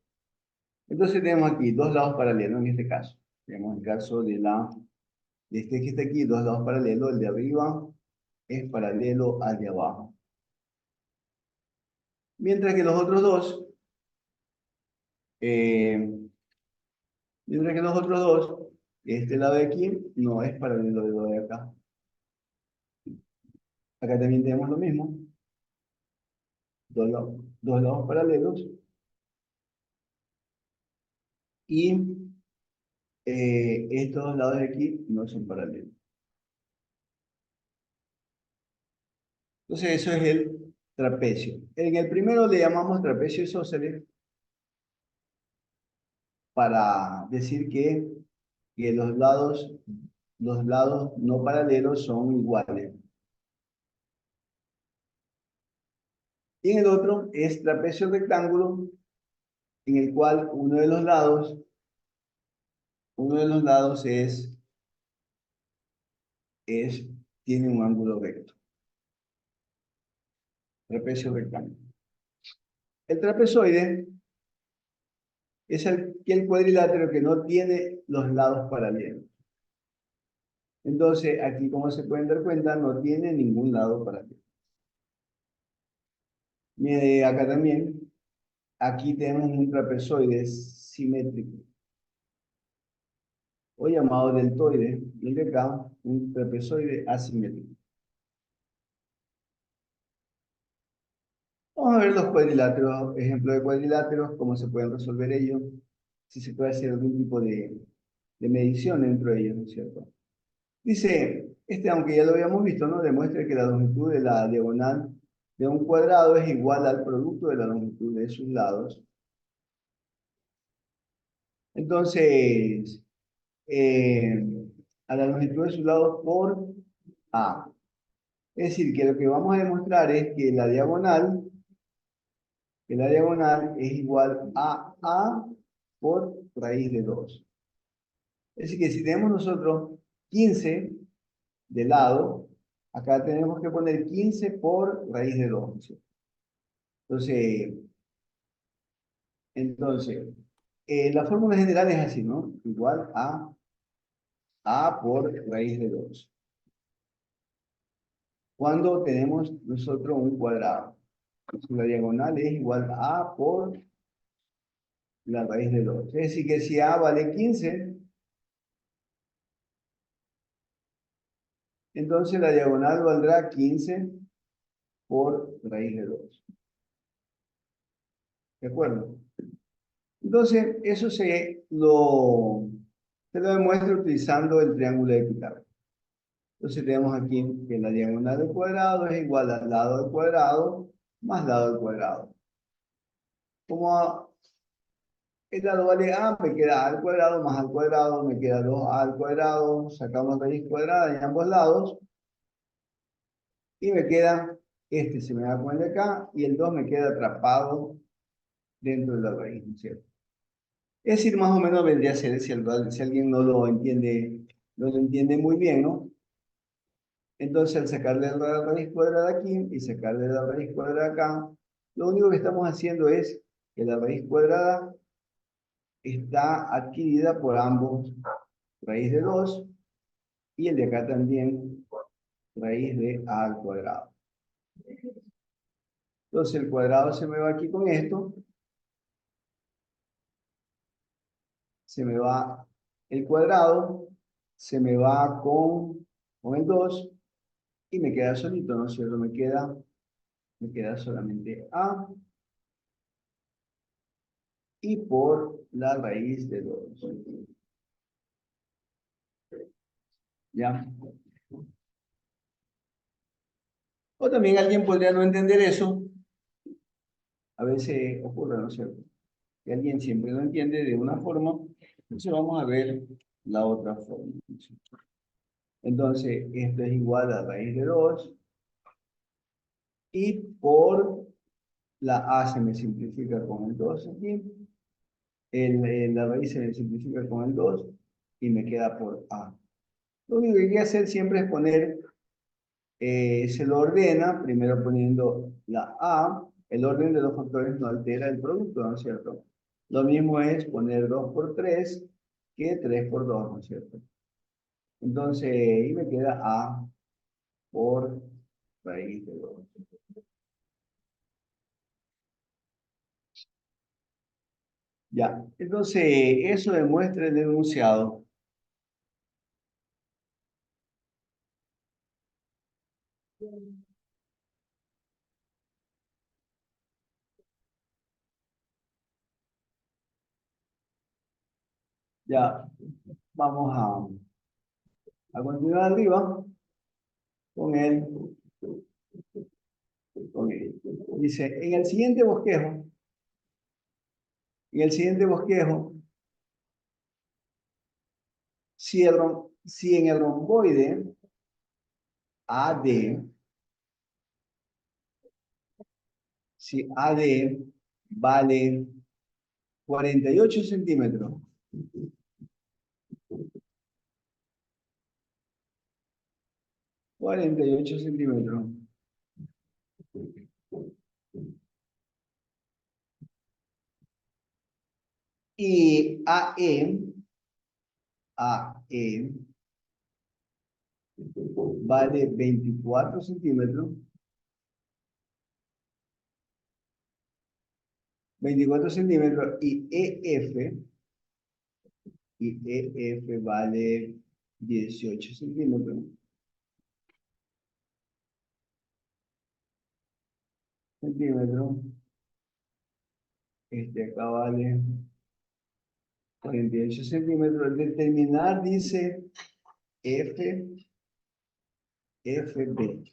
Entonces tenemos aquí dos lados paralelos en este caso. Tenemos el caso de este que está aquí, dos lados paralelos. El de arriba es paralelo al de abajo. Mientras que los otros dos, este lado de aquí no es paralelo al lado de acá. Acá también tenemos lo mismo. Dos lados paralelos. Y estos dos lados de aquí no son paralelos. Entonces eso es el trapecio. En el primero le llamamos trapecio isósceles para decir que los lados no paralelos son iguales. Y en el otro es trapecio rectángulo, en el cual uno de los lados tiene un ángulo recto. Trapecio rectángulo. El trapezoide es el cuadrilátero que no tiene los lados paralelos. Entonces, aquí, como se pueden dar cuenta, no tiene ningún lado paralelo. Mire, acá también, aquí tenemos un trapezoide simétrico, o llamado deltoide, y acá un trapezoide asimétrico. Vamos a ver los cuadriláteros, ejemplo de cuadriláteros, cómo se pueden resolver ellos, si se puede hacer algún tipo de medición dentro de ellos, ¿no es cierto? Dice, aunque ya lo habíamos visto, ¿no? Demuestra que la longitud de la diagonal de un cuadrado es igual al producto de la longitud de sus lados. Entonces, a la longitud de sus lados por A. Es decir, que lo que vamos a demostrar es que la diagonal es igual a A por raíz de 2. Es decir, que si tenemos nosotros 15 de lado, acá tenemos que poner 15 por raíz de 2. ¿Sí? Entonces, la fórmula general es así, ¿no? Igual a A por raíz de 2. Cuando tenemos nosotros un cuadrado, la diagonal es igual a A por la raíz de 2. Es decir, que si A vale 15, entonces la diagonal valdrá 15 por raíz de 2. ¿De acuerdo? Entonces, eso se lo demuestra utilizando el triángulo de Pitágoras. Entonces tenemos aquí que la diagonal del cuadrado es igual al lado del cuadrado más lado del cuadrado. Como el lado vale A, me queda A al cuadrado más al cuadrado, me queda 2A al cuadrado, sacamos raíz cuadrada en ambos lados, y me queda, se me va a poner acá, y el 2 me queda atrapado dentro de la raíz, ¿no es cierto? Es decir, más o menos vendría a ser, si alguien no lo entiende muy bien, ¿no? Entonces, al sacarle la raíz cuadrada aquí y sacarle la raíz cuadrada acá, lo único que estamos haciendo es que la raíz cuadrada está adquirida por ambos, raíz de 2, y el de acá también, raíz de a al cuadrado. Entonces, el cuadrado se me va aquí con esto, se me va el cuadrado, se me va con el 2, y me queda solito, ¿no es cierto? Me queda solamente a, y por la raíz de 2. ¿Ya? O también alguien podría no entender eso. A veces ocurre, ¿no es cierto? Que alguien siempre lo entiende de una forma, entonces vamos a ver la otra forma. Entonces, esto es igual a raíz de 2 y por la A se me simplifica con el 2 aquí, la raíz se me simplifica con el 2 y me queda por A. Lo único que hay que hacer siempre es poner, se lo ordena, primero poniendo la A, el orden de los factores no altera el producto, ¿no es cierto? Lo mismo es poner 2 por 3 que 3 por 2, ¿no es cierto? Entonces, ahí me queda A por raíz de 2. Ya, entonces eso demuestra el enunciado. Ya, vamos a continuar arriba con él. Dice, en el siguiente bosquejo, si en el romboide AD, si AD vale 48 centímetros, 48 centímetros, y AE vale 24 centímetros, 24 centímetros, y EF vale 18 centímetros. Este acá vale 48 centímetros. Determinar dice FB. FB.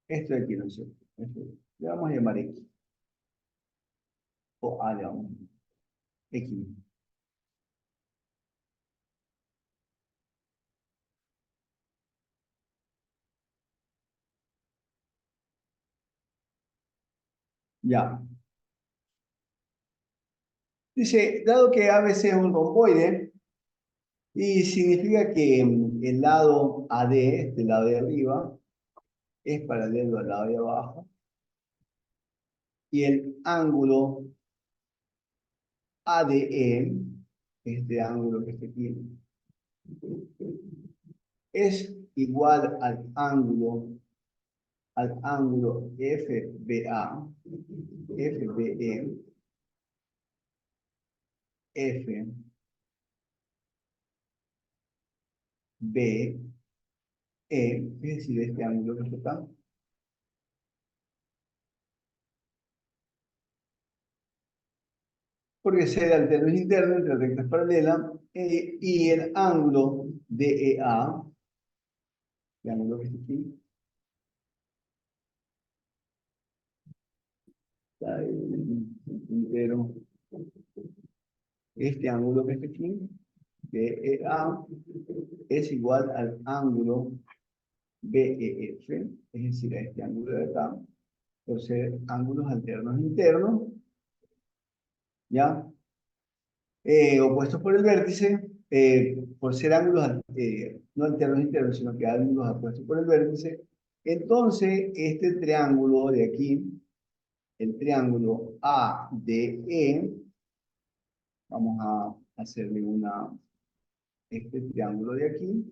Esto de aquí, ¿no es cierto? Le vamos a llamar X. O A le vamos a llamar. X. Ya. Dice, dado que ABC es un romboide, y significa que el lado AD, este lado de arriba, es paralelo al lado de abajo, y el ángulo ADE, este ángulo que está aquí, es igual al ángulo FBA, FBE, FBE, es decir, este ángulo que está acá. Porque se da alternos internos entre rectas paralelas y el ángulo DEA, el ángulo que está aquí, está entero, este ángulo que está aquí, DEA, es igual al ángulo BEF, es decir, a este ángulo de acá, por ser ángulos alternos internos, ¿ya? Opuestos por el vértice, por ser ángulos no alternos internos, sino que ángulos opuestos por el vértice. Entonces, este triángulo de aquí, el triángulo ADE, vamos a hacerle este triángulo de aquí,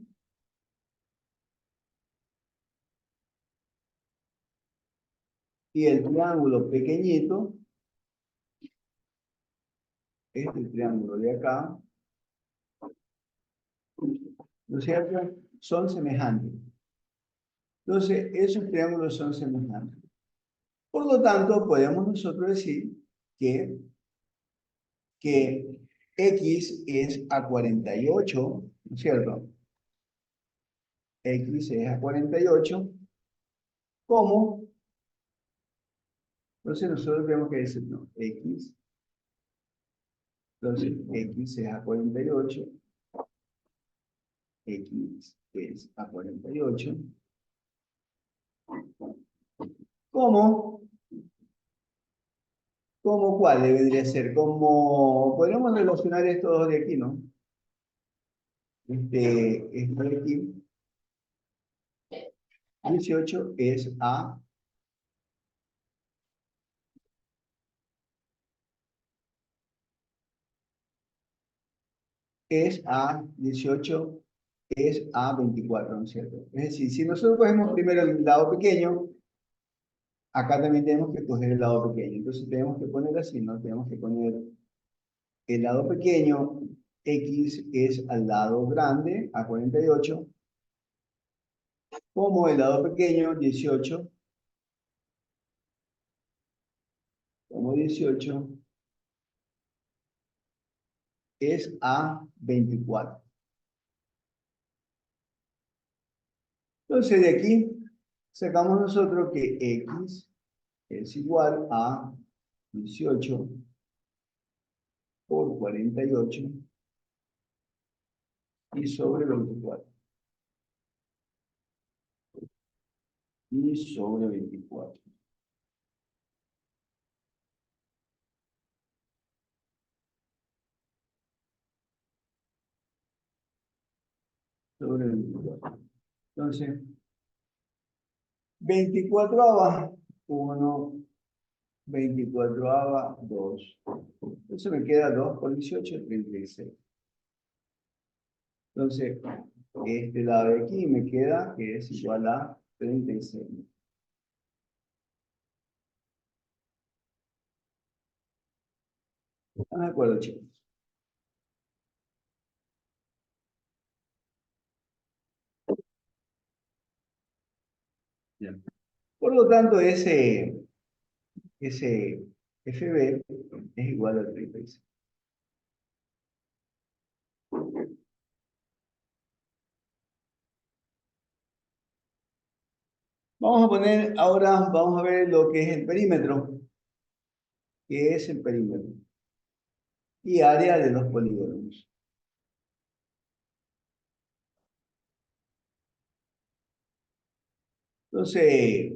y el triángulo pequeñito, este triángulo de acá, ¿no es cierto? Son semejantes. Entonces, esos triángulos son semejantes. Por lo tanto, podemos nosotros decir que X es a 48, ¿no es cierto? X es a 48, como Entonces nosotros tenemos que decir, no, X. Entonces, X es a 48. X es a 48. ¿Cómo? ¿Cómo cuál debería ser? ¿Cómo podríamos relacionar estos dos de aquí, no? Esto de aquí, 18 es a 18 es a 24, ¿no es cierto? Es decir, si nosotros cogemos primero el lado pequeño, acá también tenemos que coger el lado pequeño. Entonces tenemos que poner así, ¿no? Tenemos que poner el lado pequeño, X es al lado grande, a 48, como el lado pequeño, 18, como 18, es a 24. Entonces de aquí sacamos nosotros que X es igual a 18 por 48 y sobre 24. Y sobre 24. Sobre 24. Entonces, 24ava, 1, 24ava, 2. Entonces me queda 2 por 18, 36. Entonces, este lado de aquí me queda que es igual a 36. ¿Están de acuerdo, chicos? Bien. Por lo tanto, ese FB es igual a 36. Vamos a poner, ahora vamos a ver lo que es el perímetro. ¿Qué es el perímetro? Y área de los polígonos. Entonces,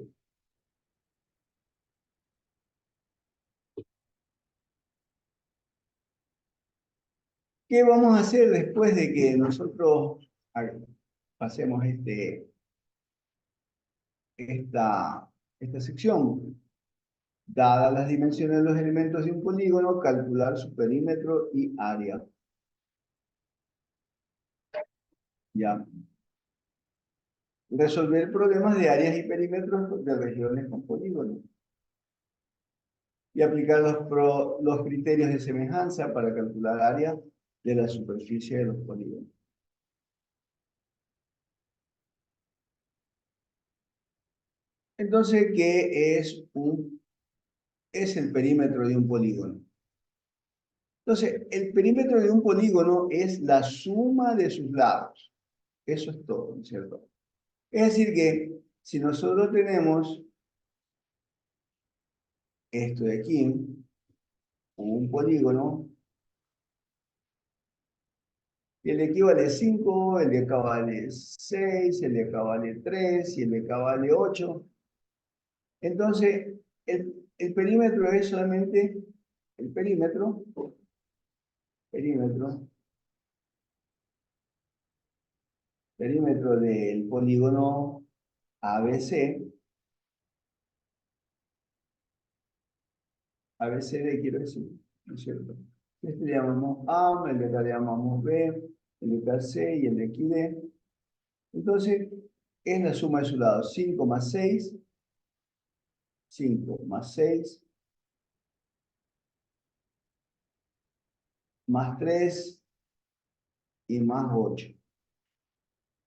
¿qué vamos a hacer después de que nosotros pasemos esta sección? Dadas las dimensiones de los elementos de un polígono, calcular su perímetro y área. Ya. Resolver problemas de áreas y perímetros de regiones con polígonos. Y aplicar los criterios de semejanza para calcular área de la superficie de los polígonos. Entonces, ¿qué es el perímetro de un polígono? Entonces, el perímetro de un polígono es la suma de sus lados. Eso es todo, ¿no es cierto? Es decir que si nosotros tenemos esto de aquí, un polígono, el de aquí vale 5, el de acá vale 6, el de acá vale 3 y el de acá vale 8. Entonces, el perímetro es solamente el perímetro del polígono ABC. ABCD quiero decir, ¿no es cierto? Este le llamamos A, el de acá le llamamos B, el de acá C y el de aquí D. Entonces, es la suma de sus lados. 5 más 6, 5 más 6, más 3 y más 8.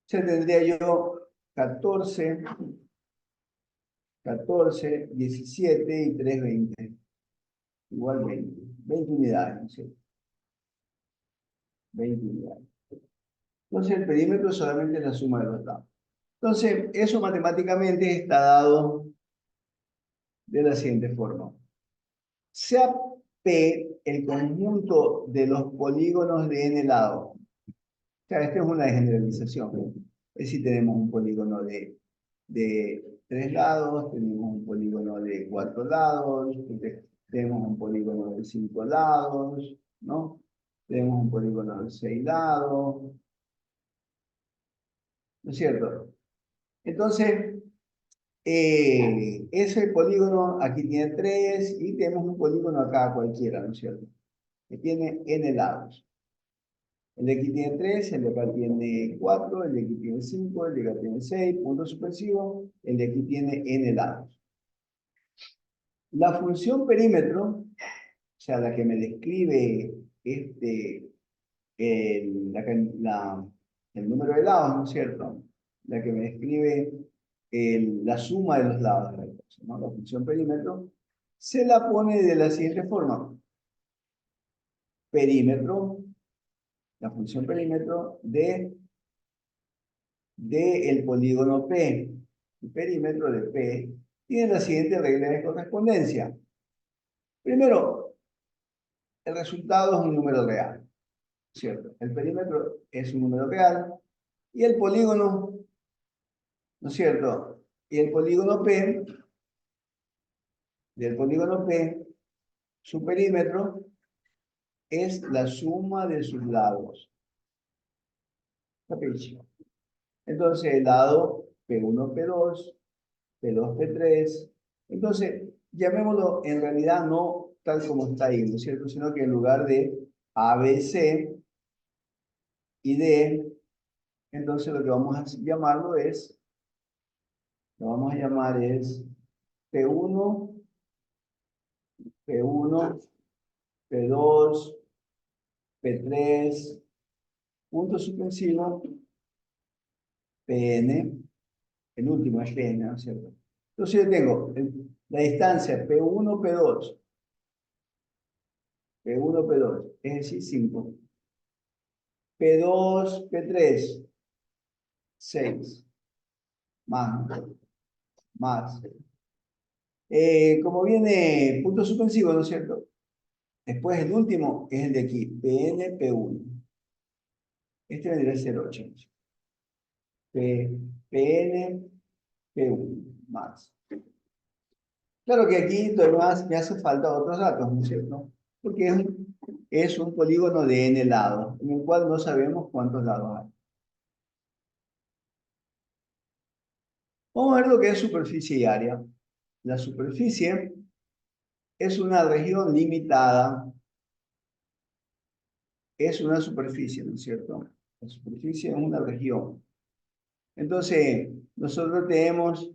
Se tendría yo 14, 17 y 3, 20. Igual 20. 20 unidades, ¿no es cierto? 20 unidades. Entonces, el perímetro solamente es la suma de los lados. Entonces, eso matemáticamente está dado de la siguiente forma. Sea P el conjunto de los polígonos de n lado. O sea, esta es una generalización. Es decir, tenemos un polígono de 3 lados, tenemos un polígono de 4 lados, tenemos un polígono de 5 lados, ¿no? Tenemos un polígono de 6 lados, ¿no es cierto? Entonces, ese polígono aquí tiene 3 y tenemos un polígono acá cualquiera, ¿no es cierto? Que tiene n lados. El de aquí tiene 3, el de acá tiene 4, el de aquí tiene 5, el de acá tiene 6, punto suspensivo, el de aquí tiene n lados. La función perímetro, o sea, la que me describe el número de lados, ¿no es cierto? La que me describe la suma de los lados de la ecuación, ¿no? La función perímetro, se la pone de la siguiente forma. Perímetro, la función perímetro de el polígono P. El perímetro de P tiene la siguiente regla de correspondencia. Primero, el resultado es un número real, ¿cierto? El perímetro es un número real y el polígono, ¿no es cierto? Y el polígono P, del polígono P, su perímetro es la suma de sus lados. ¿Capisci? Entonces, el lado P1, P2, P2, P3. Entonces, llamémoslo en realidad no tal como está ahí, ¿no es cierto? Sino que en lugar de A, B, C y D, entonces lo que vamos a llamarlo es, lo vamos a llamar es P1, P1, P2, P3, punto suspensivo, Pn, el último es Pn, ¿no es cierto? Entonces yo tengo la distancia P1, P2, P1, P2, es decir, 5. P2, P3, 6. Más. Como viene punto suspensivo, ¿no es cierto? Después el último es el de aquí, Pn, P1. Este vendría a ser 8. Pn, P1, más. Claro que aquí todavía me hace falta otros datos, ¿no es cierto? Porque es un polígono de n lados, en el cual no sabemos cuántos lados hay. Vamos a ver lo que es superficie y área. La superficie es una región limitada, es una superficie, ¿no es cierto? La superficie es una región. Entonces, nosotros tenemos,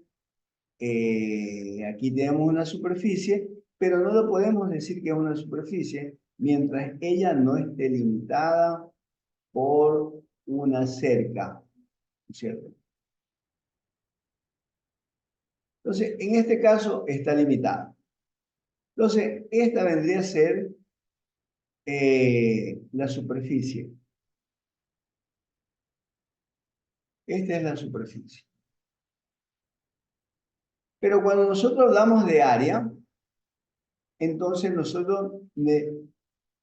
aquí tenemos una superficie, pero no lo podemos decir que es una superficie mientras ella no esté limitada por una cerca, ¿no es cierto? Entonces, en este caso está limitada. Entonces, esta vendría a ser la superficie. Esta es la superficie. Pero cuando nosotros hablamos de área, entonces nosotros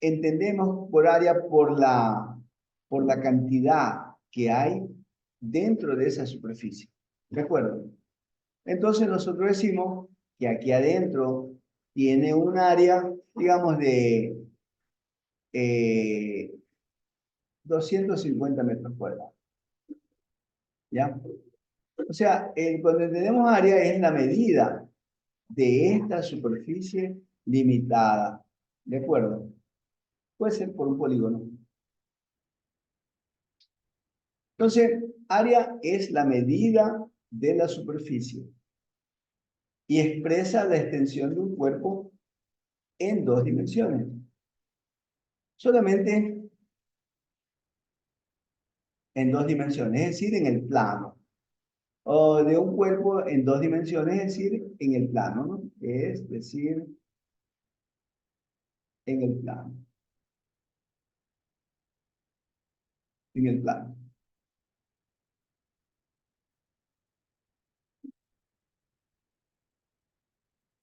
entendemos por área por la cantidad que hay dentro de esa superficie. ¿De acuerdo? Entonces nosotros decimos que aquí adentro tiene un área, digamos, de 250 metros cuadrados. ¿Ya? O sea, cuando entendemos área es la medida de esta superficie limitada. ¿De acuerdo? Puede ser por un polígono. Entonces, área es la medida de la superficie y expresa la extensión de un cuerpo en 2 dimensiones. Solamente en 2 dimensiones, es decir, en el plano. O de un cuerpo en 2 dimensiones, es decir, en el plano, ¿no? Es decir, en el plano. En el plano.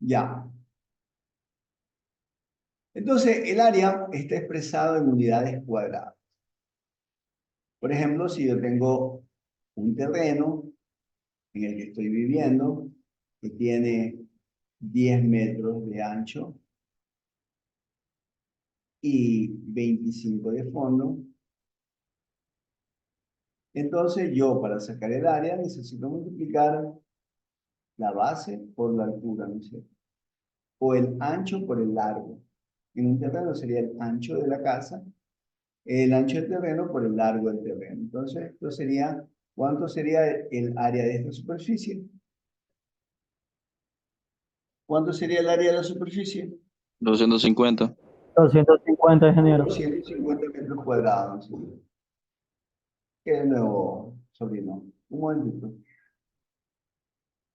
Ya. Entonces, el área está expresado en unidades cuadradas. Por ejemplo, si yo tengo un terreno en el que estoy viviendo, que tiene 10 metros de ancho y 25 de fondo, entonces yo para sacar el área necesito multiplicar la base por la altura, ¿no es cierto? O el ancho por el largo. En un terreno sería el ancho de la casa, el ancho del terreno por el largo del terreno. Entonces, esto sería, ¿cuánto sería el área de esta superficie? ¿Cuánto sería el área de la superficie? 250. 250, ingeniero. 250 metros cuadrados. ¿Qué de nuevo, sobrino? Un momentito.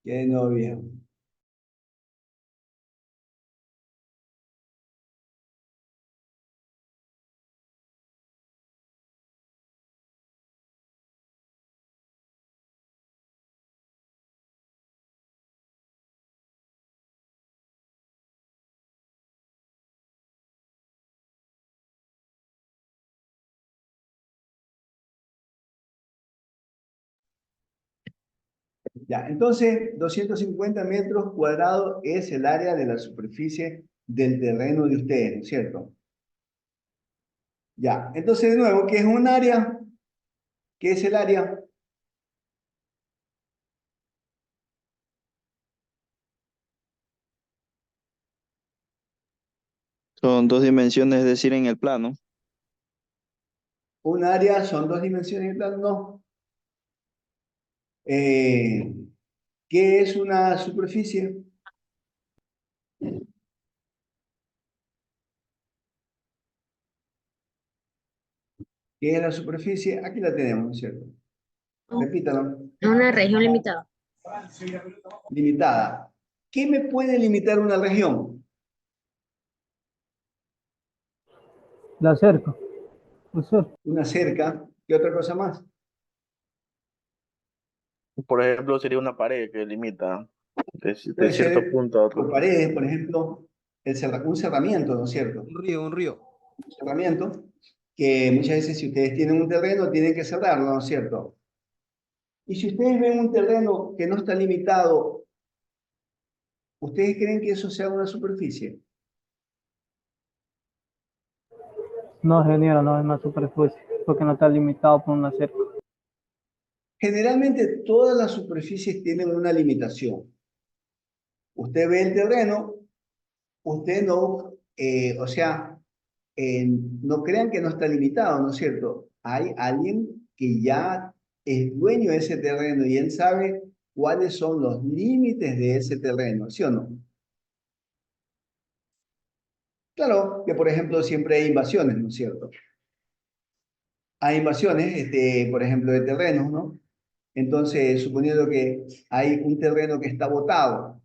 ¿Qué de nuevo, viejo? Ya, entonces, 250 metros cuadrados es el área de la superficie del terreno de ustedes, ¿no es cierto? Ya, entonces de nuevo, ¿qué es un área? ¿Qué es el área? Son dos dimensiones, es decir, en el plano. Un área son dos dimensiones y tal, no. Eh, ¿Qué es una superficie? ¿Qué es la superficie? Aquí la tenemos, ¿no es cierto? Repítalo. Una región limitada. Limitada. ¿Qué me puede limitar una región? La cerca. La cerca. Una cerca. ¿Qué otra cosa más? Por ejemplo, sería una pared que limita de Puede cierto ser punto a por otro. paredes, por ejemplo, un cerramiento, ¿no es cierto? Un río, un río. Un cerramiento que muchas veces si ustedes tienen un terreno tienen que cerrarlo, ¿no es cierto? Y si ustedes ven un terreno que no está limitado, ¿ustedes creen que eso sea una superficie? No, ingeniero, no es una superficie, porque no está limitado por una cerca. Generalmente todas las superficies tienen una limitación. Usted ve el terreno, usted no, o sea, no crean que no está limitado, ¿no es cierto? Hay alguien que ya es dueño de ese terreno y él sabe cuáles son los límites de ese terreno, ¿sí o no? Claro que, por ejemplo, siempre hay invasiones, ¿no es cierto? Hay invasiones, por ejemplo, de terrenos, ¿no? Entonces, suponiendo que hay un terreno que está botado,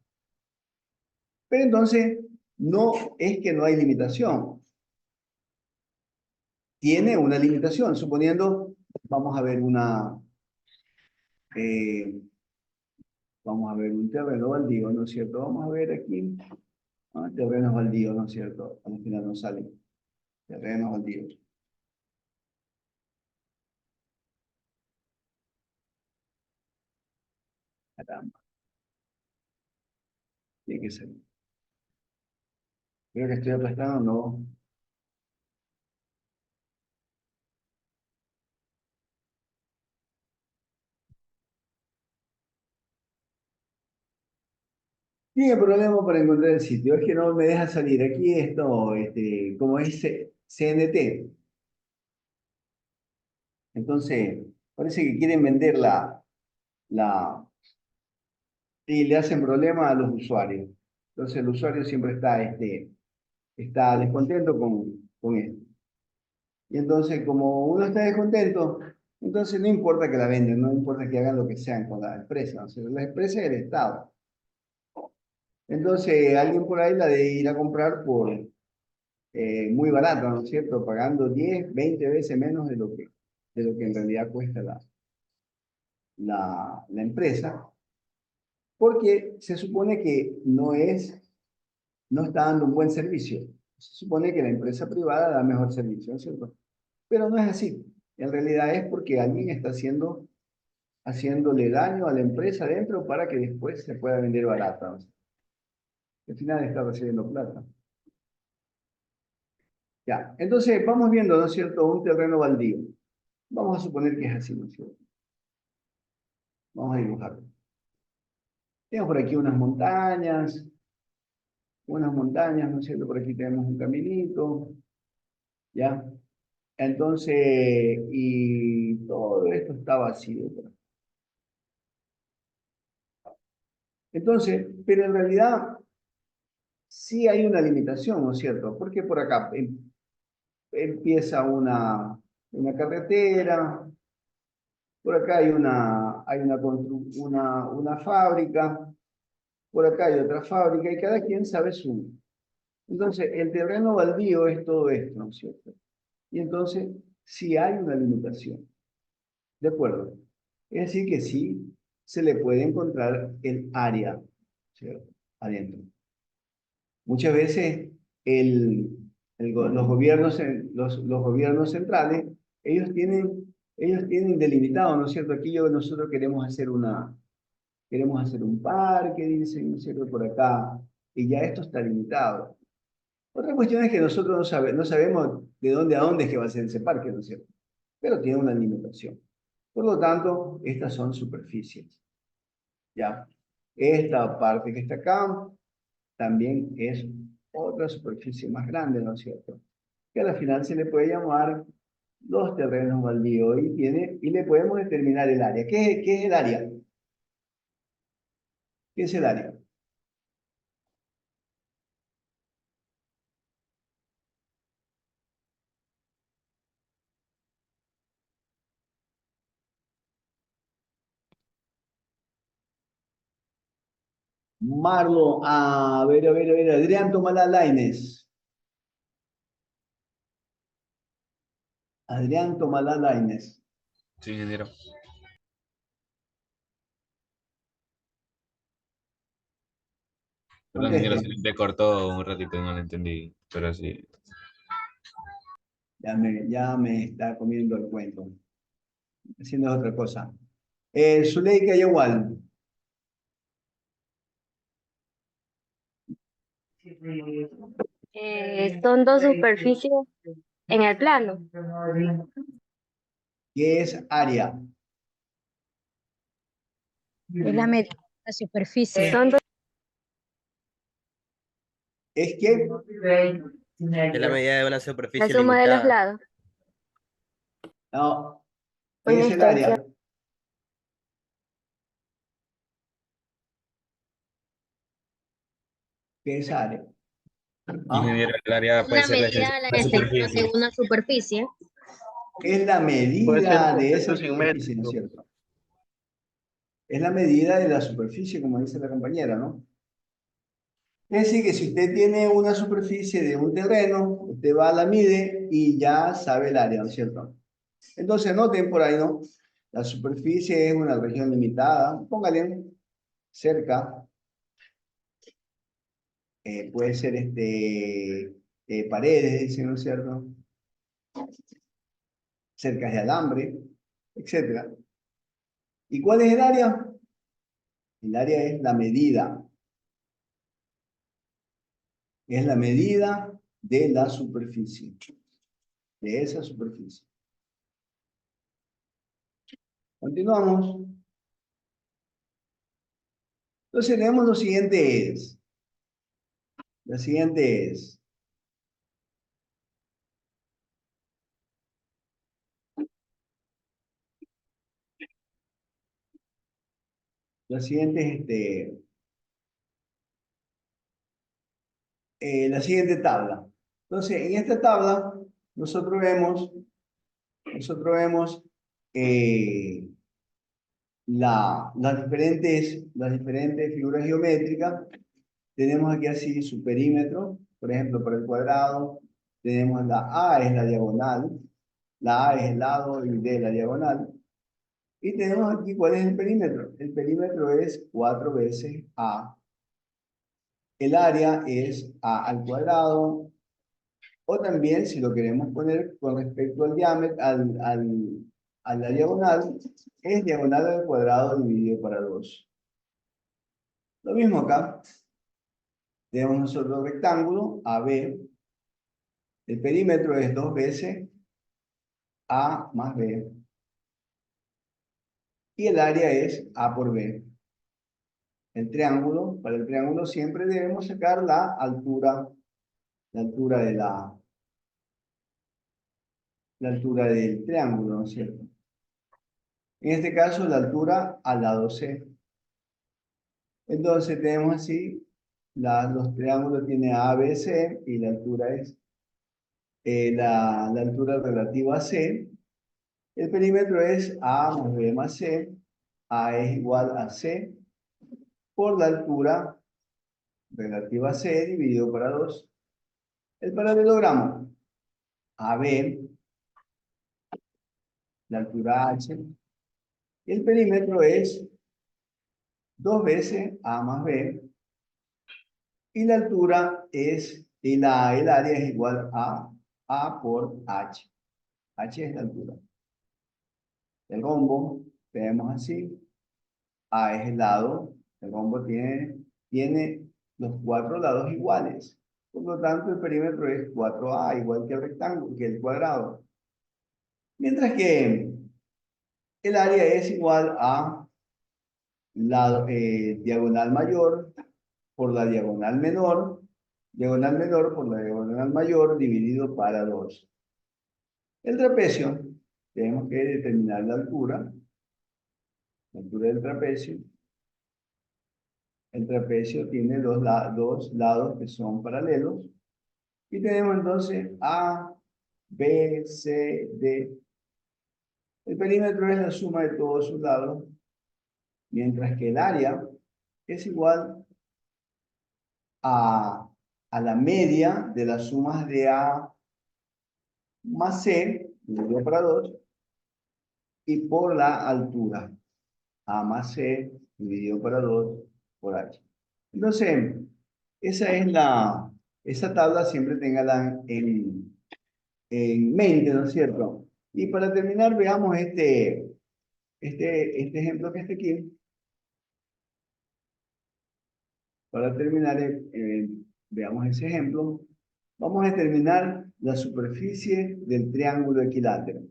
pero entonces no es que no hay limitación, tiene una limitación, suponiendo, vamos a ver eh, vamos a ver un terreno baldío, ¿no es cierto? Vamos a ver aquí, terrenos baldíos, ¿no es cierto? Al final nos salen terrenos baldíos. Caramba, tiene que ser. Creo que estoy aplastando, no. Tiene problema para encontrar el sitio, es que no me deja salir. Aquí esto, como es CNT. Entonces, parece que quieren vender la, y le hacen problema a los usuarios. Entonces el usuario siempre está descontento con esto. Y entonces, como uno está descontento, entonces no importa que la venden, no importa que hagan lo que sean con la empresa. O sea, la empresa es el Estado. Entonces, alguien por ahí la de ir a comprar por muy barata, ¿no es cierto? Pagando 10, 20 veces menos de lo que en realidad cuesta la empresa, porque se supone que no es no está dando un buen servicio. Se supone que la empresa privada da mejor servicio, ¿no es cierto? Pero no es así. En realidad es porque alguien está haciéndole daño a la empresa dentro para que después se pueda vender barata, ¿no? Al final está recibiendo plata. Ya, entonces vamos viendo, ¿no es cierto?, un terreno baldío. Vamos a suponer que es así, ¿no es cierto? Vamos a dibujarlo. Tenemos por aquí unas montañas, ¿no es cierto? Por aquí tenemos un caminito, ¿ya? Entonces, y todo esto está vacío. Entonces, pero en realidad sí hay una limitación, ¿no es cierto? Porque por acá empieza una carretera, por acá hay una fábrica, por acá hay otra fábrica y cada quien sabe su. Entonces, el terreno baldío es todo esto, ¿no es cierto? Y entonces, sí hay una limitación. ¿De acuerdo? Es decir, que sí se le puede encontrar el área, ¿cierto? Adentro. Muchas veces los gobiernos centrales, ellos tienen delimitado, ¿no es cierto? Aquí nosotros queremos hacer un parque, dicen, ¿no es cierto? Por acá, y ya esto está limitado. Otra cuestión es que nosotros no sabemos de dónde a dónde es que va a ser ese parque, ¿no es cierto? Pero tiene una limitación. Por lo tanto, estas son superficies. ¿Ya? Esta parte que está acá también es otra superficie más grande, ¿no es cierto? Que al final se le puede llamar los terrenos baldíos y le podemos determinar el área. ¿Qué es el área? ¿Qué es el área? Marlo, a ver, Adrián Tomalá Lainez. Adrián Tomalá Lainez. Sí, ingeniero. Perdón, ingeniero, Conteste. se me cortó un ratito, no lo entendí, pero sí. Ya me está comiendo el cuento. Haciendo otra cosa. Zuleika Yagual. Son dos superficies en el plano. ¿Qué es área? Es la medida de la superficie. Son dos ¿Es qué? Es la medida de una la superficie suma de los limitada. lados. No. Una ¿Qué es el extensión. área? ¿Qué es área? ¿Ah? Ingeniero, el área puede Una ser la medida de la la extensión de superficie. una superficie. Es la Puede ser medida un de esa concepto superficie, ¿no es simétrico. cierto? Es la medida de la superficie, como dice la compañera, ¿no? Es decir, que si usted tiene una superficie de un terreno, usted va, la mide y ya sabe el área, ¿no es cierto? Entonces, noten por ahí, ¿no? La superficie es una región limitada. Póngale cerca. Puede ser paredes, dicen, ¿no es cierto? Cercas de alambre, etcétera. ¿Y cuál es el área? El área es la medida. Es la medida de la superficie. De esa superficie. Continuamos. Entonces tenemos lo siguiente es. La siguiente es. La siguiente es la siguiente tabla. Entonces, en esta tabla, nosotros vemos las diferentes figuras geométricas. Tenemos aquí así su perímetro, por ejemplo, para el cuadrado, tenemos la A es la diagonal, la A es el lado y D la diagonal. Y tenemos aquí cuál es el perímetro. El perímetro es 4 veces A el área es a al cuadrado, o también si lo queremos poner con respecto al diámetro, a la diagonal, es diagonal al cuadrado dividido para 2. Lo mismo acá. Tenemos nosotros rectángulo AB. El perímetro es 2 veces A más B. Y el área es A por B. El triángulo, para el triángulo siempre debemos sacar la altura del triángulo, ¿no es cierto? En este caso, la altura al lado C. Entonces tenemos así, los triángulos tienen ABC y la altura es la altura relativa a C. El perímetro es A más B más C. A es igual a C por la altura relativa a C dividido para 2. El paralelogramo AB, la altura H. El perímetro es 2 veces A más B. Y la altura es, el área es igual a A por H. H es la altura. El rombo, tenemos así. A es el lado. El rombo tiene los 4 lados iguales. Por lo tanto, el perímetro es 4A, igual que el rectángulo, que el cuadrado. Mientras que el área es igual a la diagonal mayor por la diagonal menor por la diagonal mayor dividido para 2. El trapecio, tenemos que determinar la altura del trapecio. El trapecio tiene dos lados que son paralelos. Y tenemos entonces A, B, C, D. El perímetro es la suma de todos sus lados, mientras que el área es igual a la media de las sumas de A más C, dividido para 2, y por la altura. A más C dividido para 2 por H. Entonces, esa tabla siempre téngala en mente, ¿no es cierto? Y para terminar, veamos este ejemplo que está aquí. Para terminar, veamos ese ejemplo. Vamos a determinar la superficie del triángulo equilátero.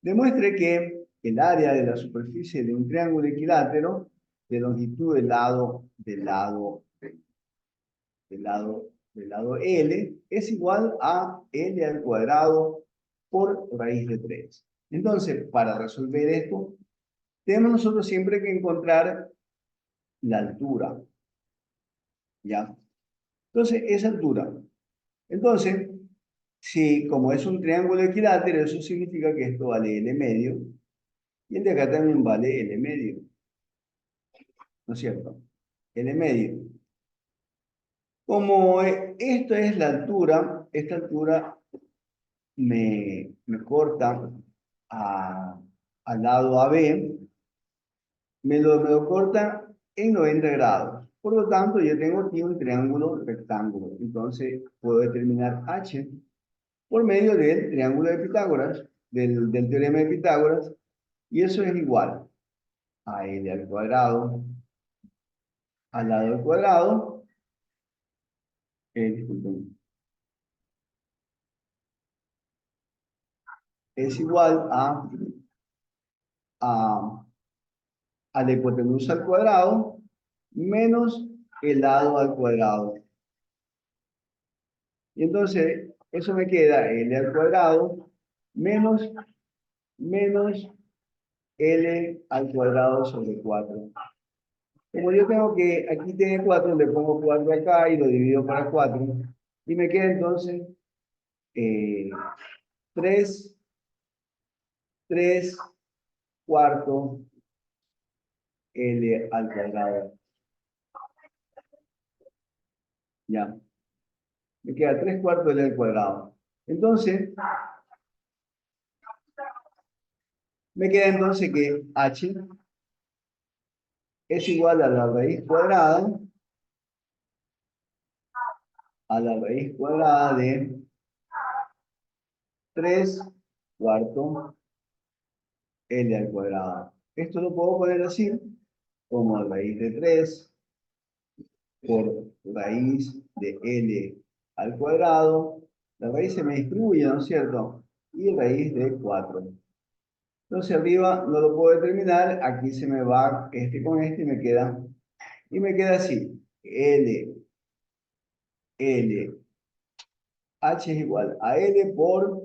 Demuestre que el área de la superficie de un triángulo equilátero de longitud del lado L es igual a L al cuadrado por raíz de 3. Entonces, para resolver esto, tenemos nosotros siempre que encontrar la altura. ¿Ya? Entonces, esa altura. Entonces, si como es un triángulo equilátero, eso significa que esto vale L medio, y el de acá también vale L medio. ¿No es cierto? L medio. Como esto es la altura, esta altura me corta al lado AB, me lo corta en 90 grados. Por lo tanto, yo tengo aquí un triángulo rectángulo. Entonces, puedo determinar H por medio del triángulo de Pitágoras, del teorema de Pitágoras, y eso es igual a L al cuadrado, al lado al cuadrado, disculpen, es igual a la hipotenusa al cuadrado menos el lado al cuadrado. Y entonces, eso me queda L al cuadrado menos L al cuadrado sobre 4. Como yo tengo que, aquí tiene 4, le pongo 4 acá y lo divido para 4. Y me queda entonces 3 cuartos L al cuadrado. Ya. Me queda 3 cuartos L al cuadrado. Entonces, me queda entonces que H es igual a la raíz cuadrada a la raíz cuadrada de 3 cuartos L al cuadrado. Esto lo puedo poner así, como raíz de 3 por raíz de L al cuadrado. La raíz se me distribuye, ¿no es cierto? Y raíz de 4. Entonces arriba no lo puedo determinar, aquí se me va este con este y me queda así. L, H es igual a L por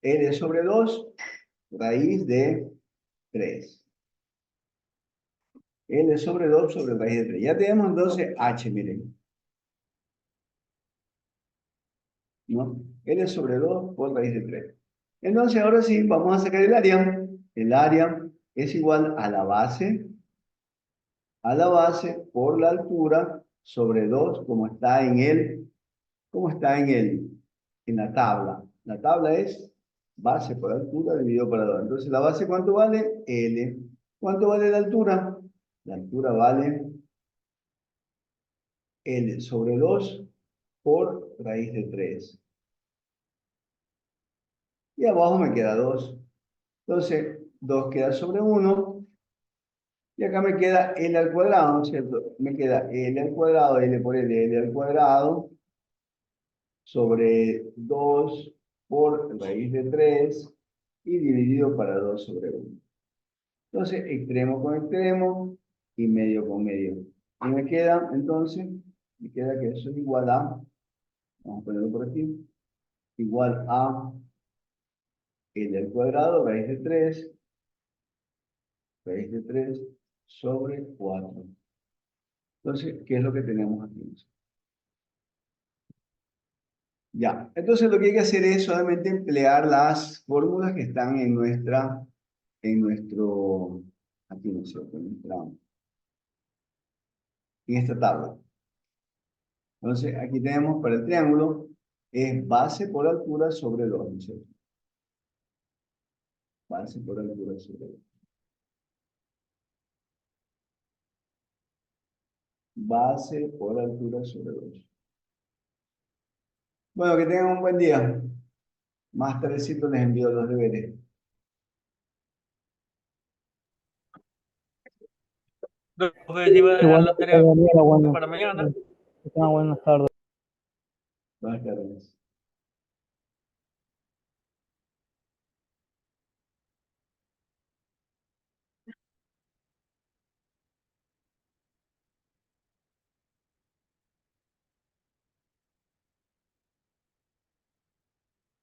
L sobre 2 raíz de 3. L sobre 2 sobre raíz de 3. Ya tenemos entonces H, miren. ¿No? L sobre 2 por raíz de 3. Entonces ahora sí, vamos a sacar el área. El área es igual a la base por la altura sobre 2 como está en la tabla. La tabla es base por altura dividido por 2. Entonces, ¿la base cuánto vale? L. ¿Cuánto vale la altura? La altura vale L sobre 2 por raíz de 3. Y abajo me queda 2. Entonces, 2 queda sobre 1. Y acá me queda L al cuadrado, ¿no es cierto? Me queda L al cuadrado, L por L al cuadrado, sobre 2 por raíz de 3 y dividido para 2 sobre 1. Entonces, extremo con extremo y medio con medio. Y me queda, entonces, me queda que eso es igual a, vamos a ponerlo por aquí, igual a L al cuadrado, raíz de 3 sobre 4. Entonces, ¿qué es lo que tenemos aquí? Ya, entonces lo que hay que hacer es solamente emplear las fórmulas que están en nuestro, aquí no sé, en esta tabla. Entonces, aquí tenemos para el triángulo, es base por altura sobre 2, ¿no es cierto? Base por altura sobre 2. Base por altura sobre 2. Bueno, que tengan un buen día. Más tardecito les envío los deberes. Profe, si va a dejar Igual la tarea bueno, para mañana. que tengan buenas tardes. Buenas tardes.